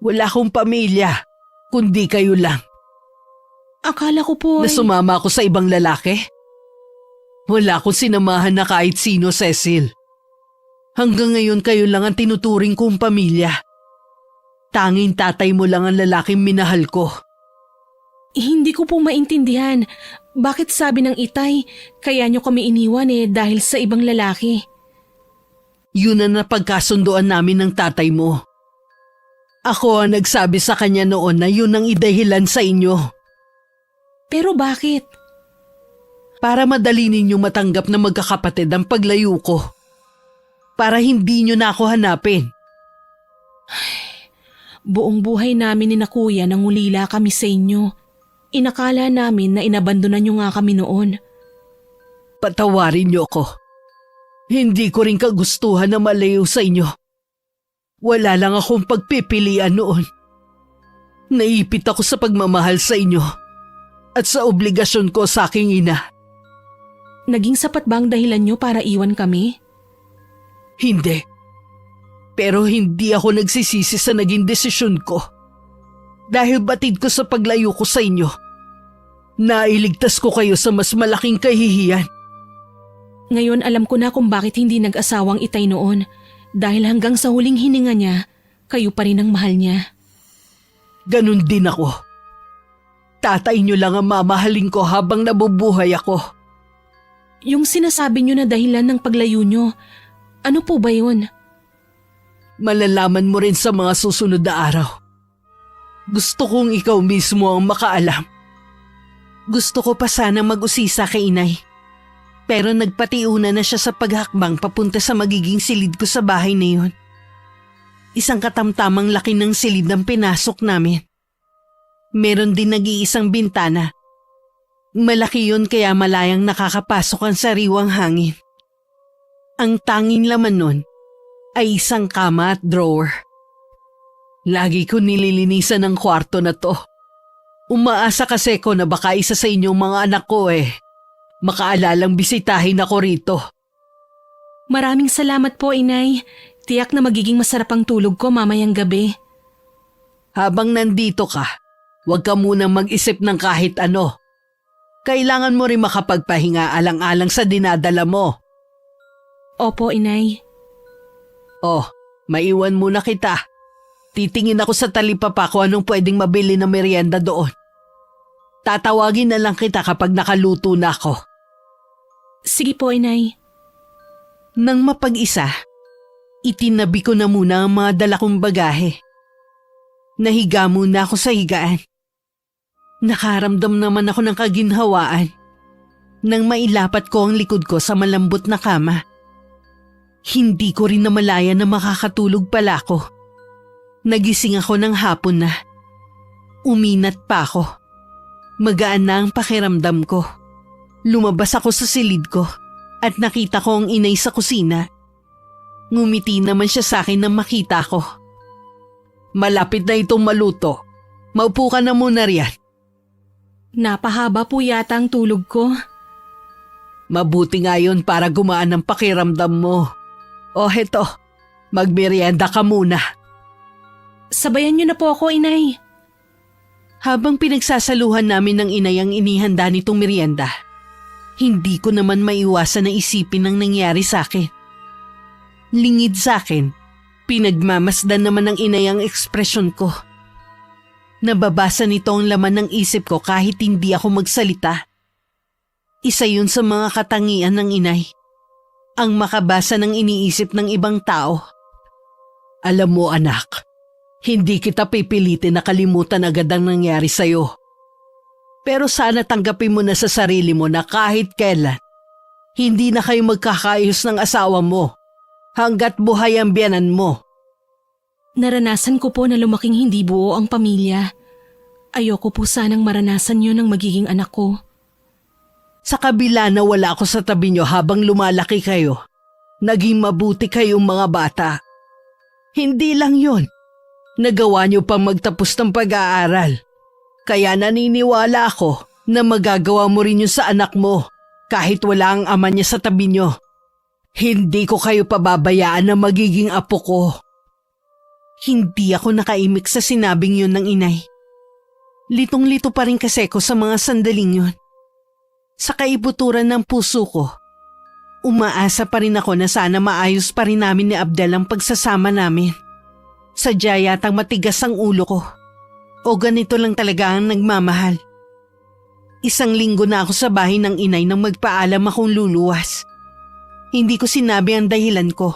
Wala akong pamilya, kundi kayo lang. Akala ko po Na sumama ako sa ibang lalaki? Wala akong sinamahan na kahit sino, Cecil. Hanggang ngayon kayo lang ang tinuturing kong pamilya. Tanging tatay mo lang ang lalaking minahal ko. Hindi ko po maintindihan. Bakit sabi ng itay, kaya niyo kami iniwan dahil sa ibang lalaki? Yun ang napagkasundoan namin ng tatay mo. Ako ang nagsabi sa kanya noon na yun ang idahilan sa inyo. Pero bakit? Para madali ninyong matanggap na magkakapatid ang paglayo ko. Para hindi nyo na ako hanapin. Buong buhay namin ni na kuya nang ulila kami sa inyo. Inakala namin na inabandonan nyo nga kami noon. Patawarin niyo ako. Hindi ko rin kagustuhan na malayo sa inyo. Wala lang akong pagpipilian noon. Naipit ako sa pagmamahal sa inyo at sa obligasyon ko sa aking ina. Naging sapat ba ang dahilan nyo para iwan kami? Hindi. Pero hindi ako nagsisisi sa naging desisyon ko. Dahil batid ko sa paglayo ko sa inyo, nailigtas ko kayo sa mas malaking kahihiyan. Ngayon alam ko na kung bakit hindi nag-asawang Itay noon. Dahil hanggang sa huling hininga niya, kayo pa rin ang mahal niya. Ganun din ako. Tatay niyo lang ang mamahalin ko habang nabubuhay ako. Yung sinasabi niyo na dahilan ng paglayo niyo, ano po ba yun? Malalaman mo rin sa mga susunod na araw. Gusto kong ikaw mismo ang makaalam. Gusto ko pa sana mag-usisa kay inay. Pero nagpatiuna na siya sa paghakbang papunta sa magiging silid ko sa bahay na yun. Isang katamtamang laki ng silid ang pinasok namin. Meron din nag-iisang bintana. Malaki yun kaya malayang nakakapasok ang sariwang hangin. Ang tanging laman nun ay isang kama at drawer. Lagi ko nililinisan ang kwarto na to. Umaasa kasi ko na baka isa sa inyong mga anak ko makaalalang bisitahin ako rito. Maraming salamat po, Inay. Tiyak na magiging masarap ang tulog ko mamayang gabi. Habang nandito ka, huwag ka munang mag-isip ng kahit ano. Kailangan mo rin makapagpahinga alang-alang sa dinadala mo. Opo, Inay. Oh, maiwan muna kita. Titingin ako sa talipapa ko anong pwedeng mabili na merienda doon. Tatawagin na lang kita kapag nakaluto na ako. Sige po, Inay. Nang mapag-isa, itinabi ko na muna ang mga dala kong bagahe. Nahiga muna ako sa higaan. Nakaramdam naman ako ng kaginhawaan nang mailapat ko ang likod ko sa malambot na kama. Hindi ko rin namalaya na makakatulog pala ako. Nagising ako ng hapon na. Uminat pa ako. Magaan na ang pakiramdam ko. Lumabas ako sa silid ko at nakita ko ang inay sa kusina. Ngumiti naman siya sa akin nang makita ko. Malapit na itong maluto. Maupo ka na muna riyan. Napahaba po yata ang tulog ko. Mabuti nga yun para gumaan ang pakiramdam mo. O heto, magmerienda ka muna. Sabayan niyo na po ako, Inay. Habang pinagsasaluhan namin ng inay ang inihanda nitong merienda, hindi ko naman maiwasan na isipin ang nangyari sa akin. Lingid sa akin, pinagmamasdan naman ng inay ang ekspresyon ko. Nababasa nito ang laman ng isip ko kahit hindi ako magsalita. Isa yun sa mga katangian ng inay, ang makabasa ng iniisip ng ibang tao. Alam mo anak, hindi kita pipilitin na kalimutan agad ang nangyari sa'yo. Pero sana tanggapin mo na sa sarili mo na kahit kailan, hindi na kayo magkakaayos ng asawa mo hanggat buhay ang biyanan mo. Naranasan ko po na lumaking hindi buo ang pamilya. Ayoko po sanang maranasan yun ng magiging anak ko. Sa kabila na wala ako sa tabi nyo habang lumalaki kayo, naging mabuti kayong mga bata. Hindi lang yun. Nagawa nyo pang magtapos ng pag-aaral. Kaya naniniwala ako na magagawa mo rin yun sa anak mo kahit wala ang ama niya sa tabi nyo. Hindi ko kayo pababayaan na magiging apo ko. Hindi ako nakaimik sa sinabing yun ng inay. Litong-lito pa rin kasi ko sa mga sandaling yun. Sa kaibuturan ng puso ko, umaasa pa rin ako na sana maayos pa rin namin ni Abdel ang pagsasama namin. Sadya yatang matigas ang ulo ko. O ganito lang talaga ang nagmamahal. 1 linggo na ako sa bahay ng inay nang magpaalam akong luluwas. Hindi ko sinabi ang dahilan ko.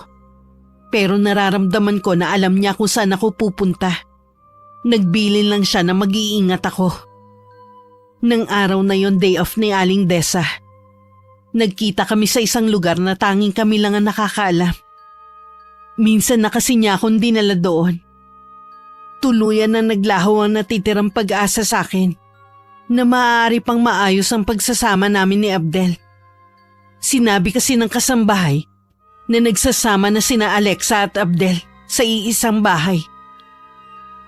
Pero nararamdaman ko na alam niya kung saan ako pupunta. Nagbilin lang siya na mag-iingat ako. Nang araw na yon, day off ni Aling Desa. Nagkita kami sa isang lugar na tanging kami lang ang nakakaalam. Minsan na kasi niya akong dinala doon. Tuluyan na naglaho ang natitirang pag-asa sa akin na maaari pang maayos ang pagsasama namin ni Abdel. Sinabi kasi ng kasambahay na nagsasama na sina Alexa at Abdel sa iisang bahay.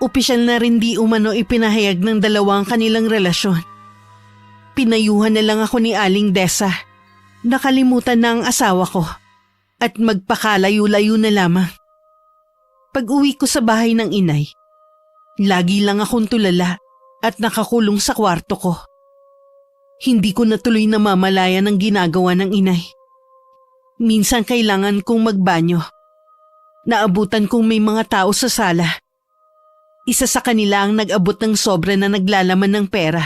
Opisyal na rin di umano ipinahayag ng dalawang kanilang relasyon. Pinayuhan na lang ako ni Aling Desa. Nakalimutan na ang asawa ko at magpakalayo-layo na lamang. Pag-uwi ko sa bahay ng inay, lagi lang akong tulala at nakakulong sa kwarto ko. Hindi ko natuloy na mamalayan ang ginagawa ng inay. Minsan kailangan kong magbanyo. Naabutan kong may mga tao sa sala. Isa sa kanila ang nag-abot ng sobra na naglalaman ng pera.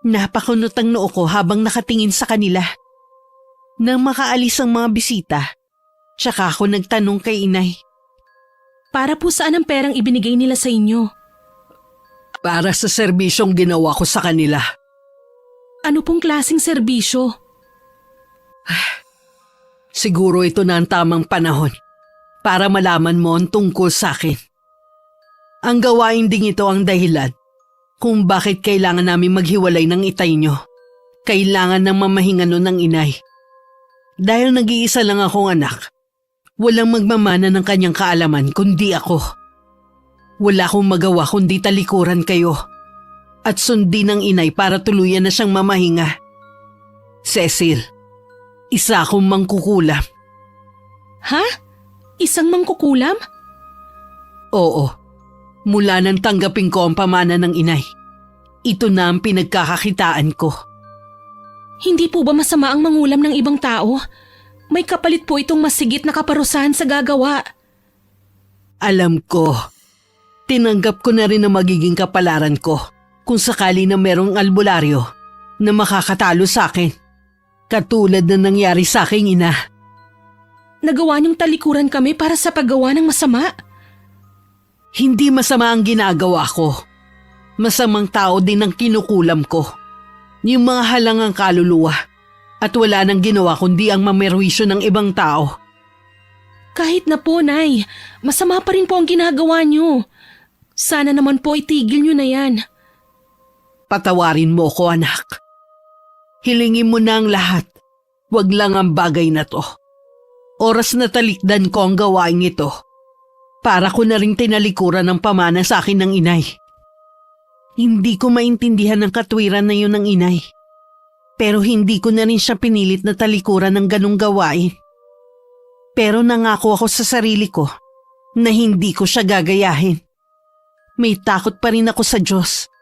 Napakunot ang noo ko habang nakatingin sa kanila. Nang makaalis ang mga bisita, tsaka ako nagtanong kay inay. Para po saan ang perang ibinigay nila sa inyo? Para sa serbisyong ginawa ko sa kanila. Ano pong klaseng serbisyo? Siguro ito na ang tamang panahon para malaman mo ang tungkol sa akin. Ang gawain ding ito ang dahilan kung bakit kailangan namin maghiwalay ng itay nyo. Kailangan ng mamahinga nun ng inay. Dahil nag-iisa lang akong anak, walang magmamana ng kanyang kaalaman kundi ako. Wala akong magawa kundi talikuran kayo at sundin ng inay para tuluyan na siyang mamahinga. Cecil, isa akong mangkukulam. Ha? Isang mangkukulam? Oo, mula nang tanggapin ko ang pamana ng inay. Ito na ang pinagkakakitaan ko. Hindi po ba masama ang mangulam ng ibang tao? May kapalit po itong masigit na kaparusahan sa gagawa. Alam ko. Tinanggap ko na rin ang magiging kapalaran ko kung sakali na merong albularyo na makakatalo sa akin. Katulad na nangyari sa aking ina. Nagawa niyong talikuran kami para sa paggawa ng masama. Hindi masama ang ginagawa ko. Masamang tao din ang kinukulam ko. Yung mga halangang kaluluwa at wala nang ginawa kundi ang mamerwisyo ng ibang tao. Kahit na po, Nay, masama pa rin po ang ginagawa niyo. Sana naman po itigil niyo na yan. Patawarin mo ko, anak. Hilingin mo na ang lahat. Wag lang ang bagay na to. Oras na talikdan ko ang gawain ito. Para ko na rin tinalikuran ng pamana sa akin ng inay. Hindi ko maintindihan ang katwiran na yun ng inay. Pero hindi ko na rin siya pinilit na talikuran ng ganong gawain. Pero nangako ako sa sarili ko na hindi ko siya gagayahin. May takot pa rin ako sa Diyos.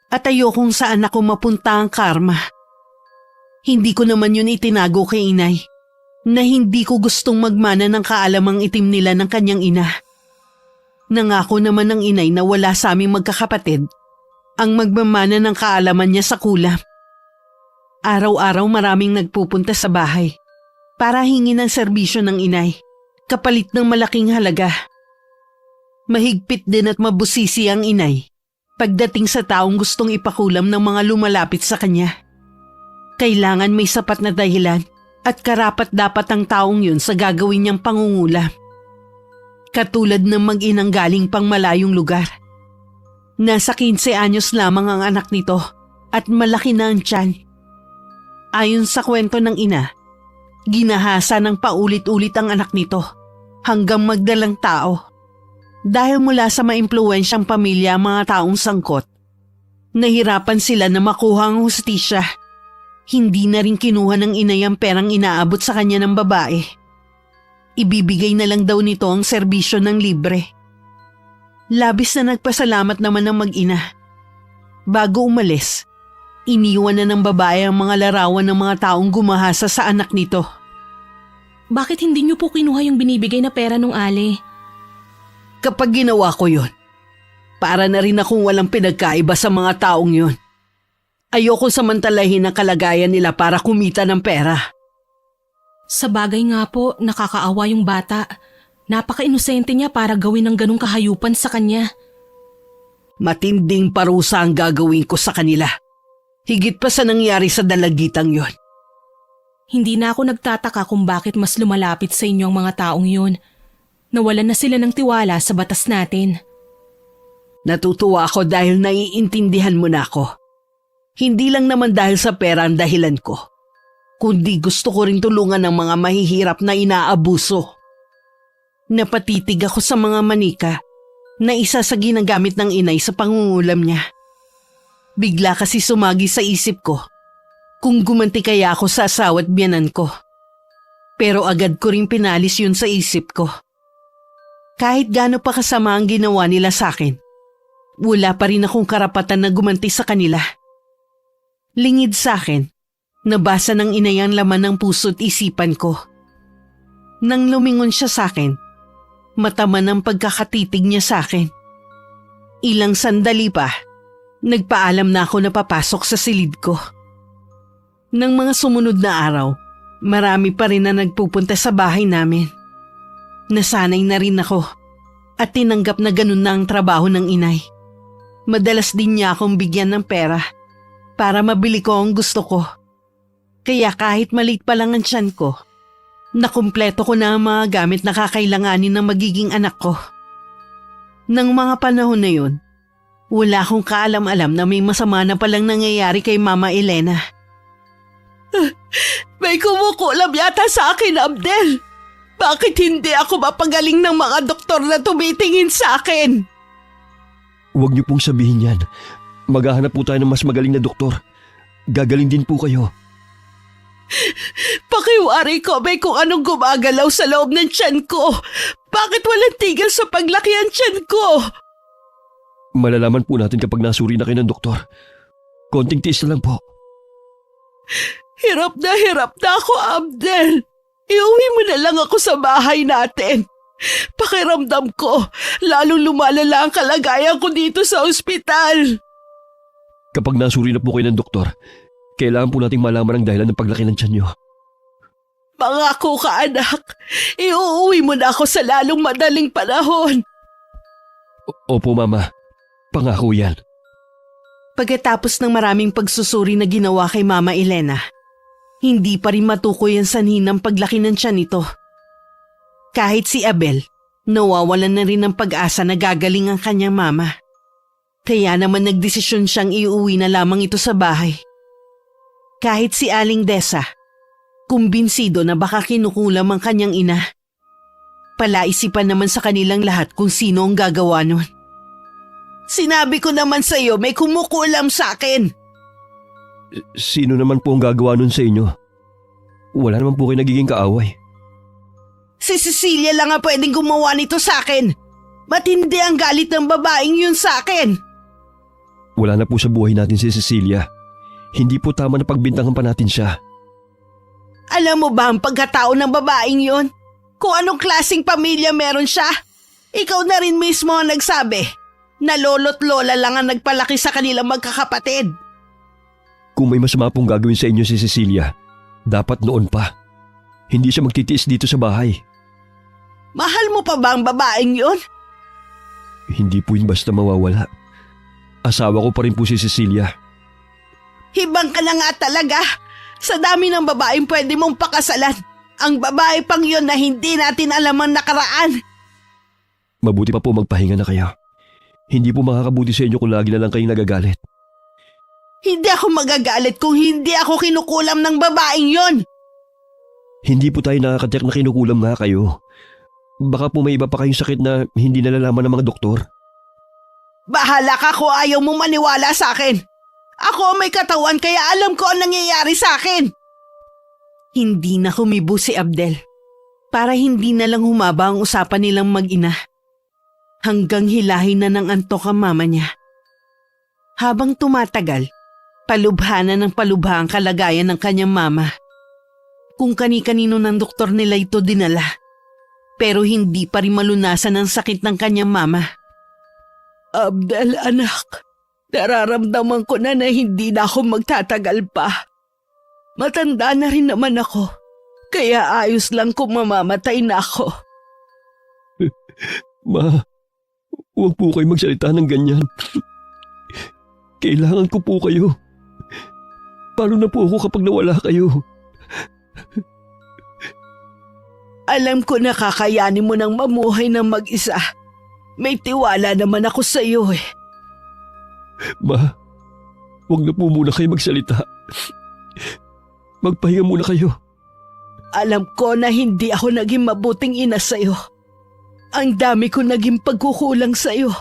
At ayokong saan ako mapunta ang karma. Hindi ko naman yun itinago kay inay. Na hindi ko gustong magmana ng kaalamang itim nila ng kanyang ina. Nangako naman ng inay na wala sa aming magkakapatid ang magmamana ng kaalaman niya sa kulam. Araw-araw maraming nagpupunta sa bahay para hingin ang serbisyo ng inay, kapalit ng malaking halaga. Mahigpit din at mabusisi ang inay pagdating sa taong gustong ipakulam ng mga lumalapit sa kanya. Kailangan may sapat na dahilan at karapat-dapat ang taong yun sa gagawin niyang pangungula. Katulad ng mag-inang galing pang malayong lugar. Nasa 15 anyos lamang ang anak nito at malaki na ang tiyan. Ayon sa kwento ng ina, ginahasa ng paulit-ulit ang anak nito hanggang magdalang tao. Dahil mula sa maimpluwensyang pamilya ang mga taong sangkot, nahirapan sila na makuha ang hustisya. Hindi na rin kinuha ng inay ang perang inaabot sa kanya ng babae. Ibibigay na lang daw nito ang serbisyo ng libre. Labis na nagpasalamat naman ng mag-ina. Bago umalis, iniwan na ng babae ang mga larawan ng mga taong gumahasa sa anak nito. Bakit hindi niyo po kinuha yung binibigay na pera nung Ali? Kapag ginawa ko yun, para na rin akong walang pinagkaiba sa mga taong yun. Ayoko samantalahin ang kalagayan nila para kumita ng pera. Sa bagay nga po, nakakaawa yung bata. Napaka-inosente niya para gawin ng ganong kahayupan sa kanya. Matinding parusa ang gagawin ko sa kanila. Higit pa sa nangyari sa dalagitang yon. Hindi na ako nagtataka kung bakit mas lumalapit sa inyo ang mga taong yun. Nawalan na sila ng tiwala sa batas natin. Natutuwa ako dahil naiintindihan mo na ako. Hindi lang naman dahil sa pera ang dahilan ko, kundi gusto ko rin tulungan ng mga mahihirap na inaabuso. Napatitig ako sa mga manika na isa sa ginagamit ng inay sa pangungulam niya. Bigla kasi sumagi sa isip ko kung gumanti kaya ako sa asawa at biyanan ko. Pero agad ko rin pinalis yun sa isip ko. Kahit gaano pa kasama ang ginawa nila sa akin, wala pa rin akong karapatan na gumanti sa kanila. Lingid sa akin, nabasa ng inay ang laman ng puso't isipan ko. Nang lumingon siya sa akin, mataman ang pagkakatitig niya sa akin. Ilang sandali pa, nagpaalam na ako na papasok sa silid ko. Nang mga sumunod na araw, marami pa rin na nagpupunta sa bahay namin. Nasanay na rin ako at tinanggap na ganun na ang trabaho ng inay. Madalas din niya akong bigyan ng pera para mabili ko ang gusto ko. Kaya kahit maliit pa lang ang tiyan ko, nakumpleto ko na ang mga gamit na kakailanganin ng magiging anak ko. Nang mga panahon na yun, wala akong kaalam-alam na may masama na palang nangyayari kay Mama Elena. May kumukulam yata sa akin, Abdel. Bakit hindi ako mapagaling ng mga doktor na tumitingin sa akin? Huwag niyo pong sabihin yan. Maghahanap po tayo ng mas magaling na doktor. Gagaling din po kayo. Pakiwari ko may kung anong gumagalaw sa loob ng tiyan ko. Bakit walang tigil sa paglaki ang tiyan ko? Malalaman po natin kapag nasuri na kayo ng doktor. Konting tiis na lang po. Hirap na ako, Abdel. Iuwi mo na lang ako sa bahay natin. Pakiramdam ko, lalong lumalala ang kalagayan ko dito sa ospital. Kapag nasuri na po kayo ng doktor, kailangan po nating malaman ang dahilan ng paglaki ng tiyan niyo. Pangako ka, anak. Iuuwi mo na ako sa lalong madaling panahon. Opo, Mama. Pangako yan. Pagkatapos ng maraming pagsusuri na ginawa kay Mama Elena, hindi pa rin matukoy ang sanhi ng paglaki ng tiyan nito. Kahit si Abel, nawawalan na rin ng pag-asa na gagaling ang kanyang mama. Kaya naman nagdesisyon siyang iuwi na lamang ito sa bahay. Kahit si Aling Desa, kumbinsido na baka kinukulam ang kanyang ina. Palaisipan naman sa kanilang lahat kung sino ang gagawa nun. Sinabi ko naman sa iyo may kumukulam sa akin. Sino naman po ang gagawa nun sa inyo? Wala naman po kayo nagiging kaaway. Si Cecilia lang ang pwedeng gumawa nito sa akin. Matindi ang galit ng babaeng yun sa akin. Wala na po sa buhay natin si Cecilia. Hindi po tama na pagbintangan pa natin siya. Alam mo ba ang pagkatao ng babaeng yun? Kung anong klaseng pamilya meron siya? Ikaw na rin mismo ang nagsabi na lolo't lola lang ang nagpalaki sa kanilang magkakapatid. Kung may masama pong gagawin sa inyo si Cecilia, dapat noon pa. Hindi siya magtitiis dito sa bahay. Mahal mo pa ba ang babaeng yun? Hindi po yun basta mawawala. Asawa ko pa rin po si Cecilia. Hibang ka na nga talaga. Sa dami ng babaeng pwede mong pakasalan, ang babae pang yun na hindi natin alam ang nakaraan. Mabuti pa po magpahinga na kayo. Hindi po makakabuti sa inyo kung lagi na lang kayong nagagalit. Hindi ako magagalit kung hindi ako kinukulam ng babaeng yon. Hindi po tayo nakakatiyak na kinukulam nga kayo. Baka po may iba pa kayong sakit na hindi nalalaman ng mga doktor. Bahala ka kung ayaw mong maniwala sa akin. Ako ang may katawan kaya alam ko ang nangyayari sa akin. Hindi na humibo si Abdel para hindi na lang humaba ang usapan nilang mag-ina. Hanggang hilahin na ng antok ang mama niya. Habang tumatagal, palubha na ng palubha ang kalagayan ng kanyang mama. Kung kani-kanino ng doktor nila ito dinala, pero hindi pa rin malunasan ang sakit ng kanyang mama. Abdel, anak, nararamdaman ko na hindi na ako magtatagal pa. Matanda na rin naman ako, kaya ayos lang kung mamamatay na ako. Ma, huwag po kayo magsalita ng ganyan. Kailangan ko po kayo. Paano na po ako kapag nawala kayo? Alam ko na kakayanin mo ng mamuhay ng mag-isa. May tiwala naman ako sa iyo eh. Ma, huwag na po muna kayo magsalita. Magpahinga muna kayo. Alam ko na hindi ako naging mabuting ina sa iyo. Ang dami ko naging pagkukulang sa iyo.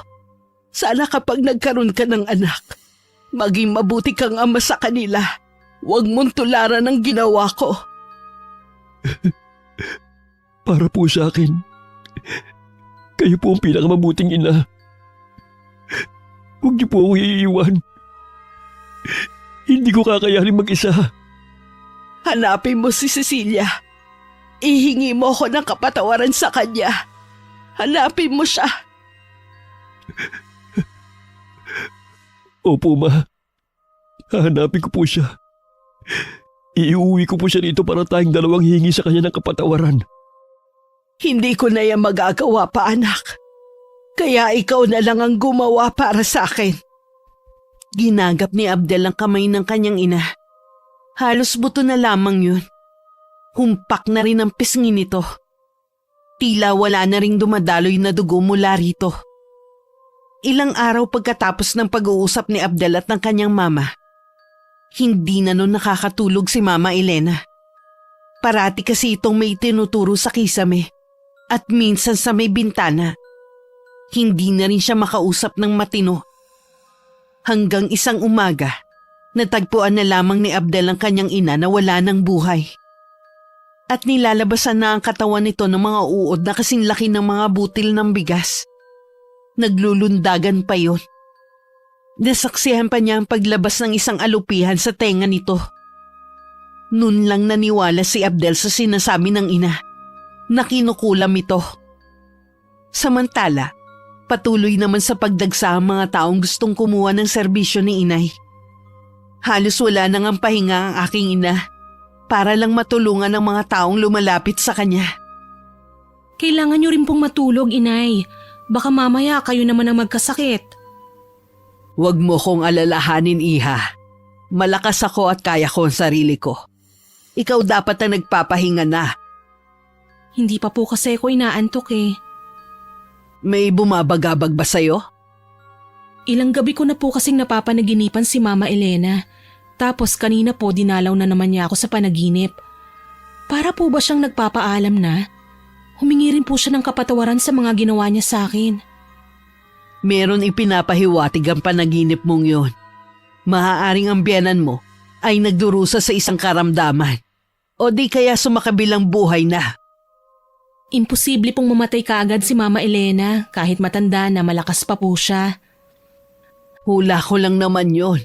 Sana kapag nagkaroon ka ng anak, maging mabuti kang ama sa kanila. Huwag mong tularan ang ginawa ko. Para po sa akin, kayo po ang pinakamabuting ina. Huwag niyo po ako iiwan. Hindi ko kakayanin mag-isa. Hanapin mo si Cecilia. Ihingi mo ako ng kapatawaran sa kanya. Hanapin mo siya. Opo, Ma. Hahanapin ko po siya. Iuwi ko po siya dito para tayong dalawang hingi sa kanya ng kapatawaran. Hindi ko na yan magagawa pa, anak. Kaya ikaw na lang ang gumawa para sa akin. Ginagap ni Abdel ang kamay ng kanyang ina. Halos buto na lamang yun. Humpak na rin ang pisngi nito. Tila wala na ring dumadaloy na dugo mula rito. Ilang araw pagkatapos ng pag-uusap ni Abdel at ng kanyang mama, hindi na nun nakakatulog si Mama Elena. Parati kasi itong may tinuturo sa kisame at minsan sa may bintana. Hindi na rin siya makausap ng matino. Hanggang isang umaga, natagpuan na lamang ni Abdel ang kanyang ina na wala ng buhay. At nilalabasan na ang katawan nito ng mga uod na kasing laki ng mga butil ng bigas. Naglulundagan pa yon. Nasaksihan pa niya ang paglabas ng isang alupihan sa tenga nito. Noon lang naniwala si Abdel sa sinasabi ng ina na kinukulam ito. Samantala, patuloy naman sa pagdagsa ang mga taong gustong kumuha ng serbisyo ni inay. Halos wala nang ang pahinga ang aking ina para lang matulungan ang mga taong lumalapit sa kanya. Kailangan niyo rin pong matulog, inay. Baka mamaya kayo naman ang magkasakit. Huwag mo kong alalahanin, iha. Malakas ako at kaya ko ang sarili ko. Ikaw dapat ang nagpapahinga na. Hindi pa po kasi ako inaantok eh. May bumabagabag ba sa'yo? Ilang gabi ko na po kasing napapanaginipan si Mama Elena. Tapos kanina po dinalaw na naman niya ako sa panaginip. Para po ba siyang nagpapaalam na? Humingi rin po siya ng kapatawaran sa mga ginawa niya sa akin. Meron ipinapahiwatig ang panaginip mong yon. Maaaring ang biyanan mo ay nagdurusa sa isang karamdaman. O di kaya sumakabilang buhay na. Imposible pong mamatay kaagad si Mama Elena kahit matanda na malakas pa po siya. Hula ko lang naman yon.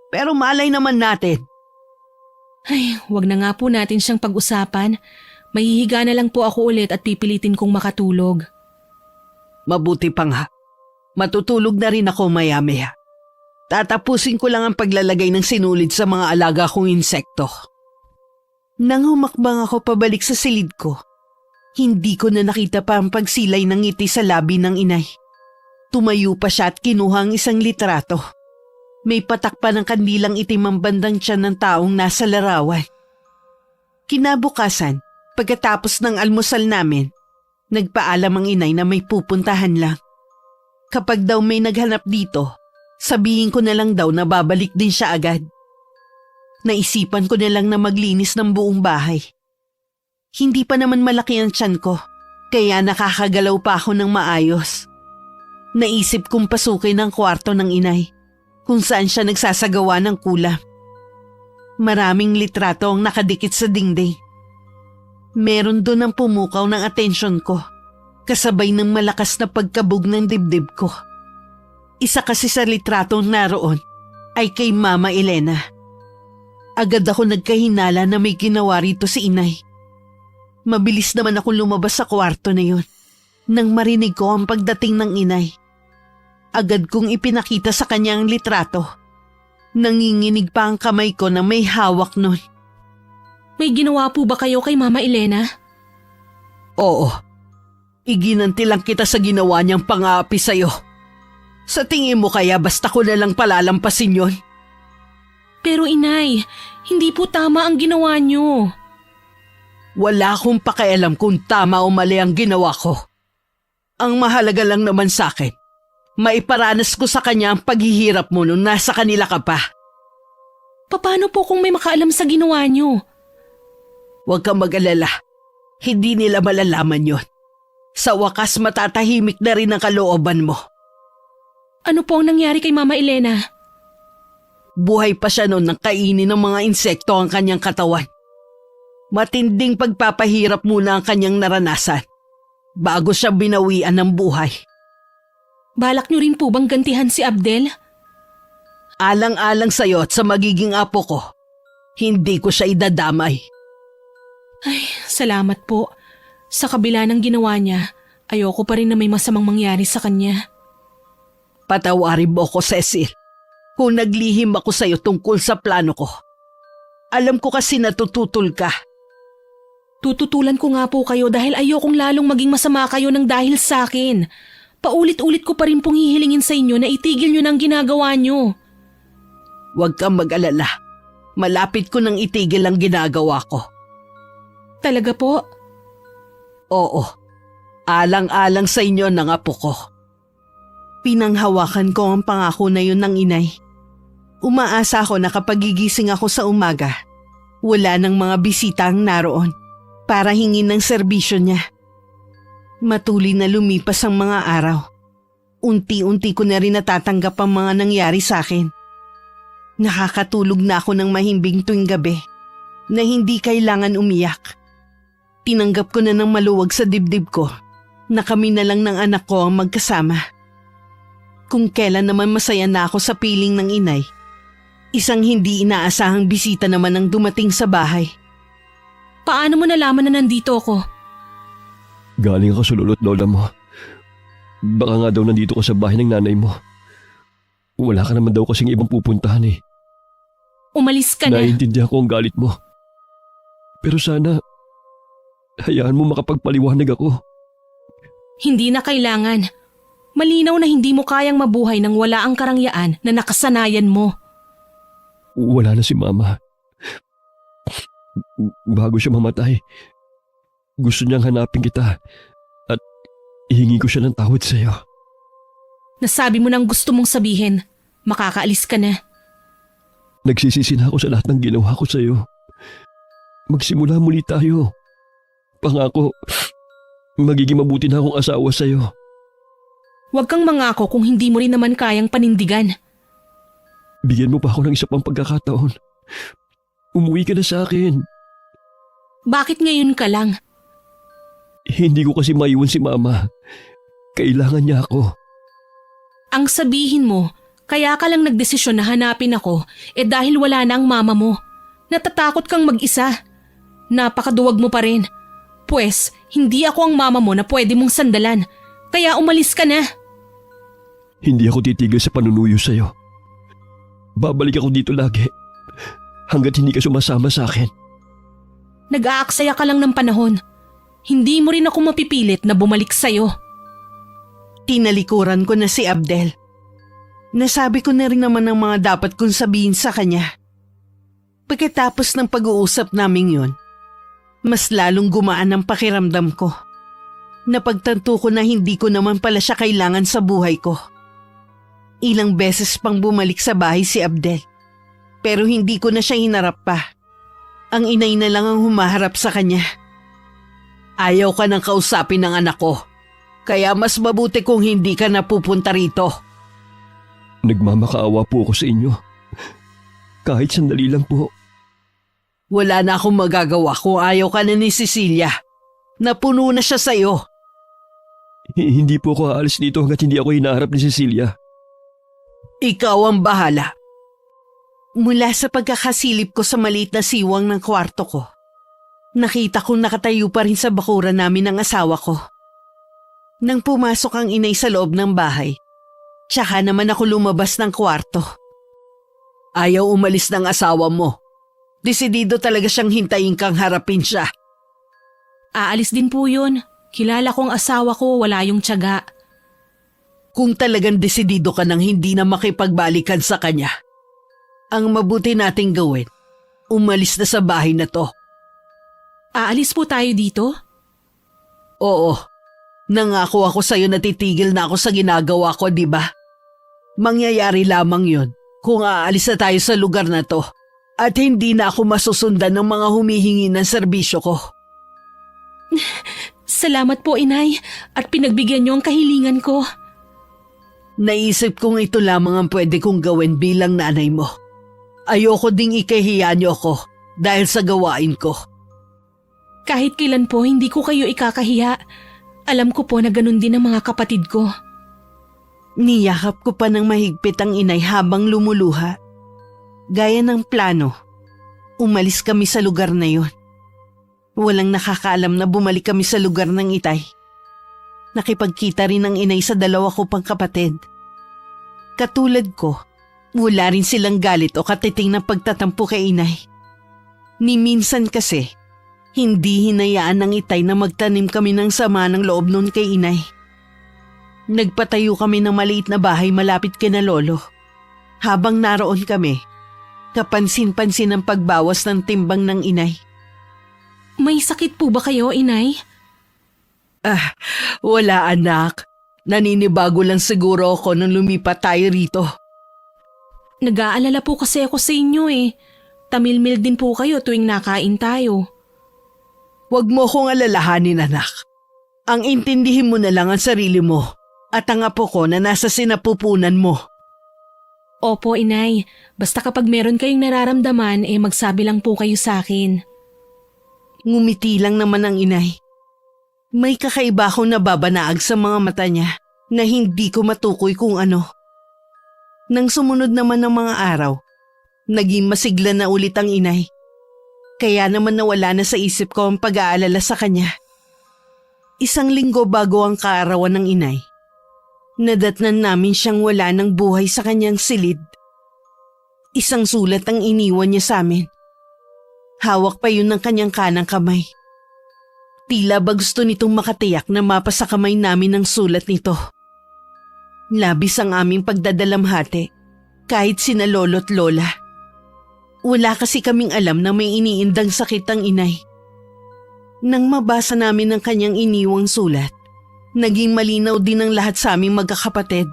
Pero malay naman natin. Ay, wag na nga po natin siyang pag-usapan. Mahihiga na lang po ako ulit at pipilitin kong makatulog. Mabuti pa nga. Matutulog na rin ako maya-maya. Tatapusin ko lang ang paglalagay ng sinulid sa mga alaga kong insekto. Nang humakbang ako pabalik sa silid ko, hindi ko na nakita pa ang pagsilay ng ngiti sa labi ng inay. Tumayo pa siya at kinuha ang isang litrato. May patak pa ng kandilang itim ang bandang tiyan ng taong nasa larawan. Kinabukasan, pagkatapos ng almusal namin, nagpaalam ang inay na may pupuntahan lang. Kapag daw may naghanap dito, sabihin ko na lang daw na babalik din siya agad. Naisipan ko na lang na maglinis ng buong bahay. Hindi pa naman malaki ang tiyan ko, kaya nakakagalaw pa ako ng maayos. Naisip kong pasukin ang kwarto ng inay, kung saan siya nagsasagawa ng kulam. Maraming litrato ang nakadikit sa dingding. Meron doon ang pumukaw ng atensyon ko, kasabay ng malakas na pagkabog ng dibdib ko. Isa kasi sa litratong naroon ay kay Mama Elena. Agad ako nagkahinala na may ginawa rito si inay. Mabilis naman ako lumabas sa kwarto na yun. Nang marinig ko ang pagdating ng inay, agad kong ipinakita sa kanya ang litrato. Nanginginig pa ang kamay ko na may hawak nun. May ginawa po ba kayo kay Mama Elena? Oo. Iginanti lang kita sa ginawa niyang pang-aapi sa'yo. Sa tingin mo kaya basta ko na lang palalampasin yon? Pero inay, hindi po tama ang ginawa niyo. Wala akong pakialam kung tama o mali ang ginawa ko. Ang mahalaga lang naman sa akin, maiparanas ko sa kanya ang paghihirap mo nung nasa kanila ka pa. Paano po kung may makaalam sa ginawa niyo? Huwag kang mag-alala. Hindi nila malalaman yon. Sa wakas matatahimik na rin ang kalooban mo. Ano po ang nangyari kay Mama Elena? Buhay pa siya noon nang kainin ng mga insekto ang kanyang katawan. Matinding pagpapahirap muna ang kanyang naranasan bago siya binawian ng buhay. Balak niyo rin po bang gantihan si Abdel? Alang-alang sa'yo at sa magiging apo ko, hindi ko siya idadamay. Ay, salamat po. Sa kabila ng ginawa niya, ayoko pa rin na may masamang mangyari sa kanya. Patawarin mo ko, Cecil, kung naglihim ako sa'yo tungkol sa plano ko. Alam ko kasi natututol ka. Tututulan ko nga po kayo dahil ayokong lalong maging masama kayo ng dahil sa akin. Paulit-ulit ko pa rin pong hihilingin sa inyo na itigil nyo ng ginagawa nyo. Huwag kang mag-alala. Malapit ko nang itigil ang ginagawa ko. Talaga po? Oo. Alang-alang sa inyo ng apo ko. Pinanghawakan ko ang pangako na yun ng inay. Umaasa ako na kapag gigising ako sa umaga, wala ng mga bisita ang naroon para hingin ng serbisyo niya. Matuloy na lumipas ang mga araw. Unti-unti ko na rin natatanggap ang mga nangyari sa akin. Nakakatulog na ako ng mahimbing tuwing gabi na hindi kailangan umiyak. Tinanggap ko na ng maluwag sa dibdib ko na kami na lang ng anak ko ang magkasama. Kung kailan naman masaya na ako sa piling ng inay, isang hindi inaasahang bisita naman ang dumating sa bahay. Paano mo nalaman na nandito ako? Galing ako sa lolo't lola mo. Baka nga daw nandito ka sa bahay ng nanay mo. Wala ka naman daw kasing ibang pupuntahan eh. Umalis ka na. Naiintindihan ko ang galit mo. Pero sana, hayaan mo makapagpaliwanag ako. Hindi na kailangan. Malinaw na hindi mo kayang mabuhay nang wala ang karangyaan na nakasanayan mo. Wala na si Mama. Bago siya mamatay, gusto niyang hanapin kita at ihingi ko siya ng tawad sa iyo. Nasabi mo nang gusto mong sabihin, makakaalis ka na. Nagsisisi na ako sa lahat ng ginawa ko sa iyo. Magsimula muli tayo. Pangako, magiging mabuti na akong asawa sa iyo. Huwag kang mangako kung hindi mo rin naman kayang panindigan. Bigyan mo pa ako ng isa pang pagkakataon. Umuwi ka na sa akin. Bakit ngayon ka lang? Hindi ko kasi maiwan si Mama. Kailangan niya ako. Ang sabihin mo, kaya ka lang nagdesisyon na hanapin ako dahil wala na ang mama mo. Natatakot kang mag-isa. Napakaduwag mo pa rin. Pwes, hindi ako ang mama mo na pwede mong sandalan. Kaya umalis ka na. Hindi ako titigil sa panunuyo sa'yo. Babalik ako dito lagi hanggat hindi ka sumasama sa akin. Nag-aaksaya ka lang ng panahon. Hindi mo rin ako mapipilit na bumalik sa'yo. Tinalikuran ko na si Abdel. Nasabi ko na rin naman ang mga dapat kong sabihin sa kanya. Pagkatapos ng pag-uusap naming yun, mas lalong gumaan ang pakiramdam ko. Napagtanto ko na hindi ko naman pala siya kailangan sa buhay ko. Ilang beses pang bumalik sa bahay si Abdel, pero hindi ko na siya hinarap pa. Ang inay na lang ang humaharap sa kanya. Ayaw ka nang kausapin ng anak ko, kaya mas mabuti kung hindi ka napupunta rito. Nagmamakaawa po ako sa inyo. Kahit sandali lang po. Wala na akong magagawa kung ayaw ka na ni Cecilia. Napuno na siya sa'yo. Hindi po ako aalis dito hanggat hindi ako hinaharap ni Cecilia. Ikaw ang bahala. Mula sa pagkakasilip ko sa maliit na siwang ng kwarto ko, nakita kong nakatayo pa rin sa bakuran namin ang asawa ko. Nang pumasok ang inay sa loob ng bahay, tsaka naman ako lumabas ng kwarto. Ayaw umalis ng asawa mo. Desidido talaga siyang hintayin kang harapin siya. Aalis din po yun. Kilala ko ang asawa ko, wala yung tiyaga. Kung talagang desidido ka nang hindi na makipagbalikan sa kanya, ang mabuti nating gawin, umalis na sa bahay na to. Aalis po tayo dito? Oo, nangako ako sa'yo na titigil na ako sa ginagawa ko, di ba? Mangyayari lamang yon kung aalis na tayo sa lugar na to at hindi na ako masusundan ng mga humihingi ng serbisyo ko. Salamat po, Inay, at pinagbigyan niyo ang kahilingan ko. Naisip kong ito lamang ang pwede kong gawin bilang nanay mo. Ayoko ding ikahiya niyo ako dahil sa gawain ko. Kahit kailan po, hindi ko kayo ikakahiya. Alam ko po na ganun din ang mga kapatid ko. Niyakap ko pa ng mahigpit ang inay habang lumuluha. Gaya ng plano, umalis kami sa lugar na yon. Walang nakakaalam na bumalik kami sa lugar ng itay. Nakipagkita rin ang inay sa dalawa ko pang kapatid. Katulad ko, wala rin silang galit o katiting na pagtatampo kay inay. Ni minsan kasi, hindi hinayaan ng itay na magtanim kami ng sama ng loob noon kay inay. Nagpatayo kami ng maliit na bahay malapit kina lolo. Habang naroon kami, kapansin-pansin ang pagbawas ng timbang ng inay. May sakit po ba kayo, Inay? Wala anak. Naninibago lang siguro ako nung lumipat tayo rito. Nag-aalala po kasi ako sa inyo eh. Tamilmil din po kayo tuwing nakain tayo. Huwag mo kong alalahanin anak. Ang intindihin mo na lang ang sarili mo at ang apo ko na nasa sinapupunan mo. Opo, Inay. Basta kapag meron kayong nararamdaman, magsabi lang po kayo sa akin. Ngumiti lang naman ang inay. May kakaiba akong nababanaag sa mga mata niya na hindi ko matukoy kung ano. Nang sumunod naman ng mga araw, naging masigla na ulit ang inay. Kaya naman nawala na sa isip ko ang pag-aalala sa kanya. 1 linggo bago ang kaarawan ng inay, nadatnan namin siyang wala ng buhay sa kanyang silid. 1 sulat ang iniwan niya sa amin. Hawak pa yun ng kanyang kanang kamay. Tila ba gusto nitong makatiyak na mapasa kamay namin ang sulat nito. Labis ang aming pagdadalamhati kahit sina lolo't lola. Wala kasi kaming alam na may iniindang sakit ang inay. Nang mabasa namin ang kanyang iniwang sulat, naging malinaw din ang lahat sa aming magkakapatid.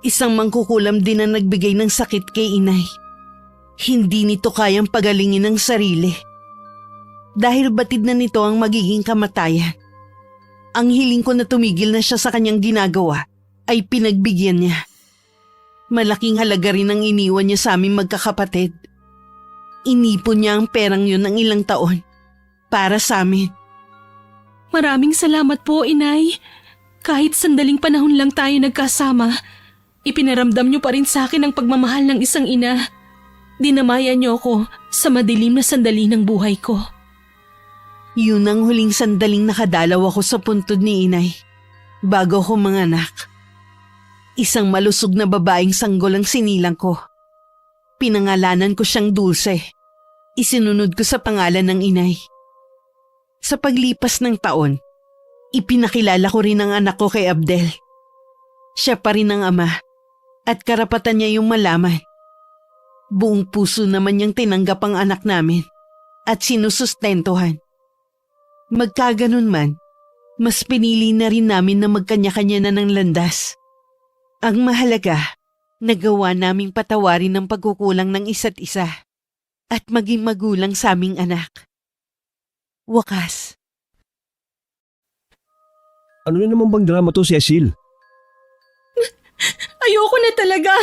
1 mangkukulam din ang nagbigay ng sakit kay inay. Hindi nito kayang pagalingin ang sarili. Dahil batid na nito ang magiging kamatayan. Ang hiling ko na tumigil na siya sa kanyang ginagawa ay pinagbigyan niya. Malaking halaga rin ang iniwan niya sa aming magkakapatid. Inipon niya ang perang yun ng ilang taon para sa amin. Maraming salamat po, Inay. Kahit sandaling panahon lang tayo nagkasama, ipinaramdam niyo pa rin sa akin ang pagmamahal ng isang ina. Dinamayan niyo ako sa madilim na sandali ng buhay ko. Yun ang huling sandaling nakadalaw ako sa puntod ni inay bago ko manganak. 1 malusog na babaeng sanggol ang sinilang ko. Pinangalanan ko siyang Dulce. Isinunod ko sa pangalan ng inay. Sa paglipas ng taon, ipinakilala ko rin ang anak ko kay Abdel. Siya pa rin ang ama at karapatan niya yung malaman. Buong puso naman niyang tinanggap ang anak namin at sinusustentuhan. Magkaganon man, mas pinili na rin namin na magkanya-kanya na ng landas. Ang mahalaga, nagawa naming patawarin ang pagkukulang ng isa't isa at maging magulang sa aming anak. Wakas. Ano na naman bang drama to, Cecil? Ayoko na talaga.